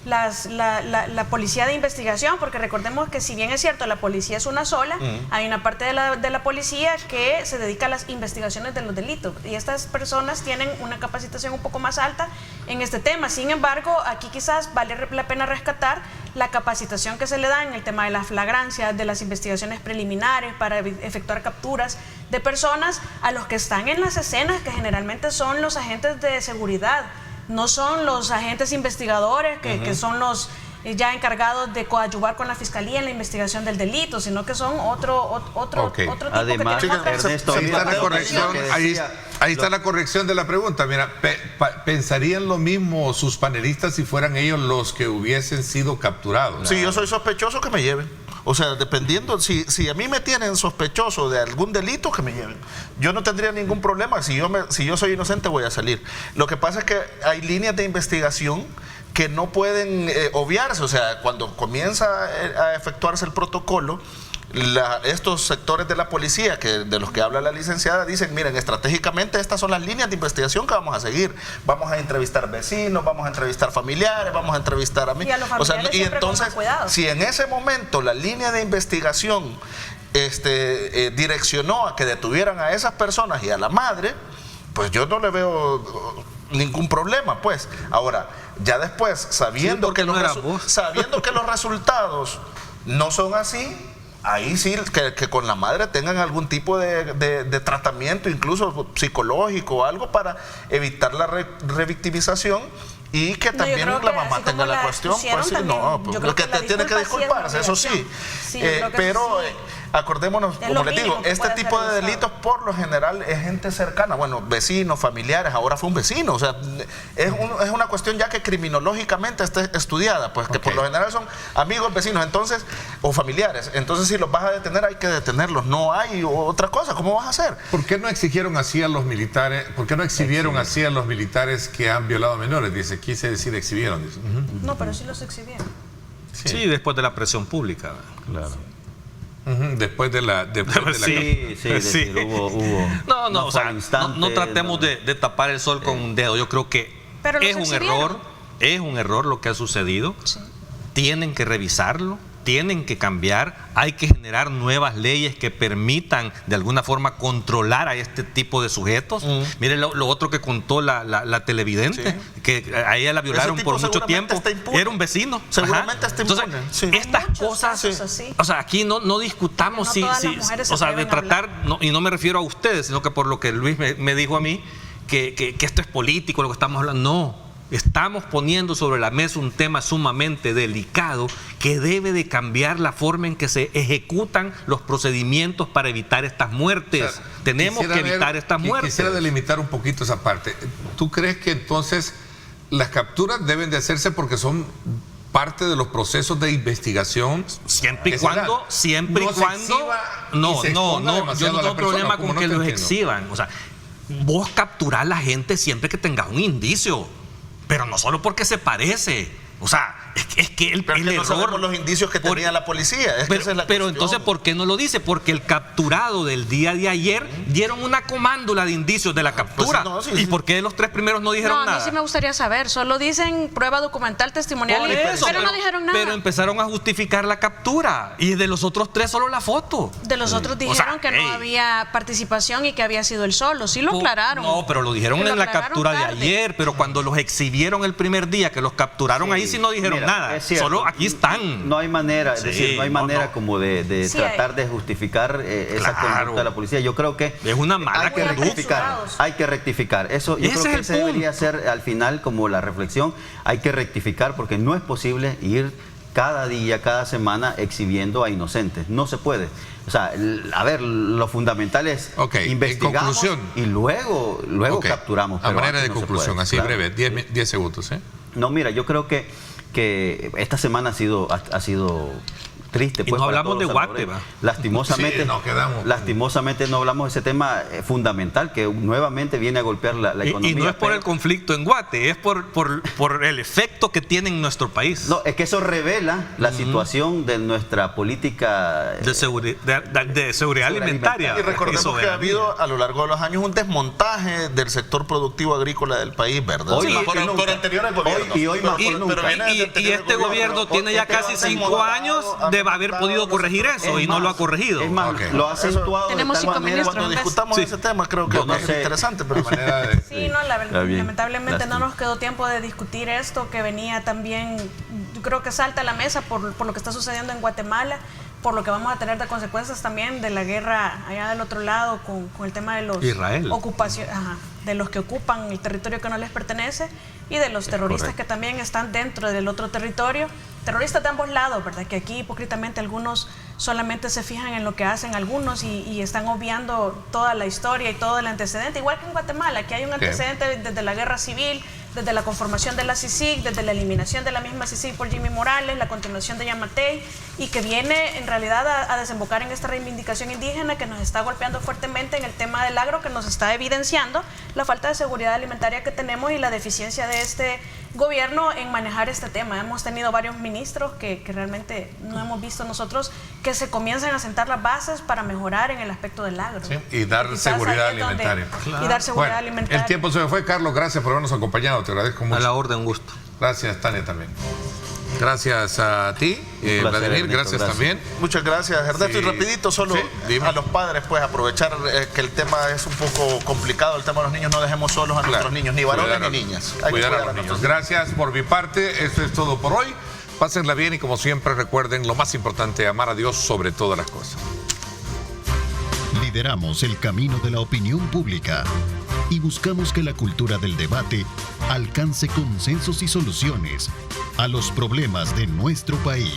la policía de investigación, porque recordemos que si bien es cierto la policía es una sola, hay una parte de la policía que se dedica a las investigaciones de los delitos y estas personas tienen una capacitación un poco más alta en este tema. Sin embargo, aquí quizás vale la pena rescatar la capacitación que se le da en el tema de la flagrancia, de las investigaciones preliminares para efectuar capturas de personas a los que están en las escenas, que generalmente son los agentes de seguridad no son los agentes investigadores que son los ya encargados de coadyuvar con la fiscalía en la investigación del delito, sino que son otro tipo. Además, Ernesto, ahí está la corrección. Ahí está la corrección de la pregunta. Mira, ¿pensarían lo mismo sus panelistas si fueran ellos los que hubiesen sido capturados? Si yo soy sospechoso, que me lleven. O sea, dependiendo, si a mí me tienen sospechoso de algún delito, que me lleven. Yo no tendría ningún problema. Si yo soy inocente, voy a salir. Lo que pasa es que hay líneas de investigación que no pueden obviarse. O sea, cuando comienza a efectuarse el protocolo, estos sectores de la policía, de los que habla la licenciada, dicen, miren, estratégicamente estas son las líneas de investigación que vamos a seguir. Vamos a entrevistar vecinos, vamos a entrevistar familiares, vamos a entrevistar amigos. Y a los familiares y entonces, si en ese momento la línea de investigación direccionó a que detuvieran a esas personas y a la madre, pues yo no le veo ningún problema, pues. Ahora, ya después, sabiendo que los resultados no son así, ahí sí que con la madre tengan algún tipo de tratamiento, incluso psicológico o algo, para evitar la revictimización, y que también la mamá tenga la cuestión. Pues sí, pues, que tiene que disculparse, eso sí. Pero acordémonos, como les digo, este tipo de delitos por lo general es gente cercana, bueno, vecinos, familiares. Ahora fue un vecino, o sea, es una cuestión ya que criminológicamente está estudiada, pues que por lo general son amigos, vecinos, entonces, o familiares. Entonces, si los vas a detener, hay que detenerlos, no hay otra cosa. ¿Cómo vas a hacer? ¿Por qué no exigieron así a los militares? ¿Por qué no exhibieron así a los militares que han violado menores? Dice, quise decir exhibieron. Dice. No, pero sí los exhibieron. Sí, después de la presión pública. Claro. Después de la sí, hubo no, o sea, no tratemos de tapar el sol con un dedo. Yo creo que es un error lo que ha sucedido. Sí. Tienen que revisarlo, tienen que cambiar, hay que generar nuevas leyes que permitan de alguna forma controlar a este tipo de sujetos. Miren lo otro que contó la televidente, que a ella la violaron por mucho tiempo. Era un vecino. Seguramente está impune. Entonces, estas cosas, o sea, aquí no discutamos o sea, de tratar, y no me refiero a ustedes, sino que por lo que Luis me dijo a mí, que esto es político, lo que estamos hablando, no. Estamos poniendo sobre la mesa un tema sumamente delicado que debe de cambiar la forma en que se ejecutan los procedimientos para evitar estas muertes. O sea, tenemos que evitar estas muertes. Quisiera delimitar un poquito esa parte. ¿Tú crees que entonces las capturas deben de hacerse porque son parte de los procesos de investigación? Siempre y cuando no, yo no tengo problema con que los exhiban. O sea, vos capturás a la gente siempre que tengas un indicio. Pero no solo porque se parece. O sea, es que el error... sabemos los indicios que tenía la policía. Pero entonces, ¿por qué no lo dice? Porque el capturado del día de ayer dieron una comándula de indicios de la captura. ¿Y por qué los tres primeros no dijeron nada? A mí sí me gustaría saber. Solo dicen prueba documental, testimonial, pero no dijeron nada. Pero empezaron a justificar la captura. Y de los otros tres solo la foto. De los otros dijeron que no había participación y que había sido él solo. Sí lo aclararon. No, pero lo dijeron en la captura de ayer. Pero cuando los exhibieron el primer día, que los capturaron, ahí sí no dijeron nada. Solo aquí están. No hay manera, es decir, no hay manera como de tratar de justificar esa conducta de la policía. Yo creo que es una mala conducta. Hay que rectificar. Eso, yo creo que ese debería ser al final como la reflexión. Hay que rectificar porque no es posible ir cada día, cada semana exhibiendo a inocentes. No se puede. O sea, a ver, lo fundamental es investigamos y luego capturamos. A manera de conclusión, así breve, 10 segundos. No, mira, yo creo que esta semana ha sido triste. Y pues, no hablamos de Guate, lastimosamente, lastimosamente no hablamos de ese tema fundamental que nuevamente viene a golpear la economía. Y no es por el conflicto en Guate, es por el efecto que tiene en nuestro país. No, es que eso revela la situación de nuestra política de seguridad alimentaria. Y recordemos que ha habido a lo largo de los años un desmontaje del sector productivo agrícola del país, ¿verdad? Por anteriores gobiernos. Y este gobierno tiene ya casi 5 años de haber podido corregir eso y no lo ha corregido. Es más, lo ha acentuado. Tenemos 5 ministros. Cuando discutamos ese tema, creo que va a ser interesante. Pero lamentablemente no nos quedó tiempo de discutir esto que venía también, yo creo que salta a la mesa por lo que está sucediendo en Guatemala, por lo que vamos a tener de consecuencias también de la guerra allá del otro lado con el tema de los Israel. de los que ocupan el territorio que no les pertenece y de los terroristas que también están dentro del otro territorio. Terroristas de ambos lados, ¿verdad? Que aquí hipócritamente algunos solamente se fijan en lo que hacen algunos y están obviando toda la historia y todo el antecedente. Igual que en Guatemala, que hay un antecedente desde la guerra civil, desde la conformación de la CICIG, desde la eliminación de la misma CICIG por Jimmy Morales, la continuación de Yamatei, y que viene en realidad a desembocar en esta reivindicación indígena que nos está golpeando fuertemente en el tema del agro, que nos está evidenciando la falta de seguridad alimentaria que tenemos y la deficiencia de este gobierno en manejar este tema. Hemos tenido varios ministros que realmente no hemos visto nosotros que se comiencen a sentar las bases para mejorar en el aspecto del agro. Sí, y dar seguridad alimentaria. Y dar seguridad alimentaria. El tiempo se me fue, Carlos. Gracias por habernos acompañado. Te agradezco mucho. A la orden, un gusto. Gracias, Tania, también. Gracias a ti, Vladimir, gracias también. Muchas gracias, Ernesto. Y rapidito, solo a los padres, pues aprovechar que el tema es un poco complicado, el tema de los niños, no dejemos solos a nuestros niños, ni varones ni niñas. Hay que cuidar a los niños. Gracias por mi parte, esto es todo por hoy. Pásenla bien y como siempre recuerden lo más importante, amar a Dios sobre todas las cosas. Lideramos el camino de la opinión pública y buscamos que la cultura del debate alcance consensos y soluciones a los problemas de nuestro país.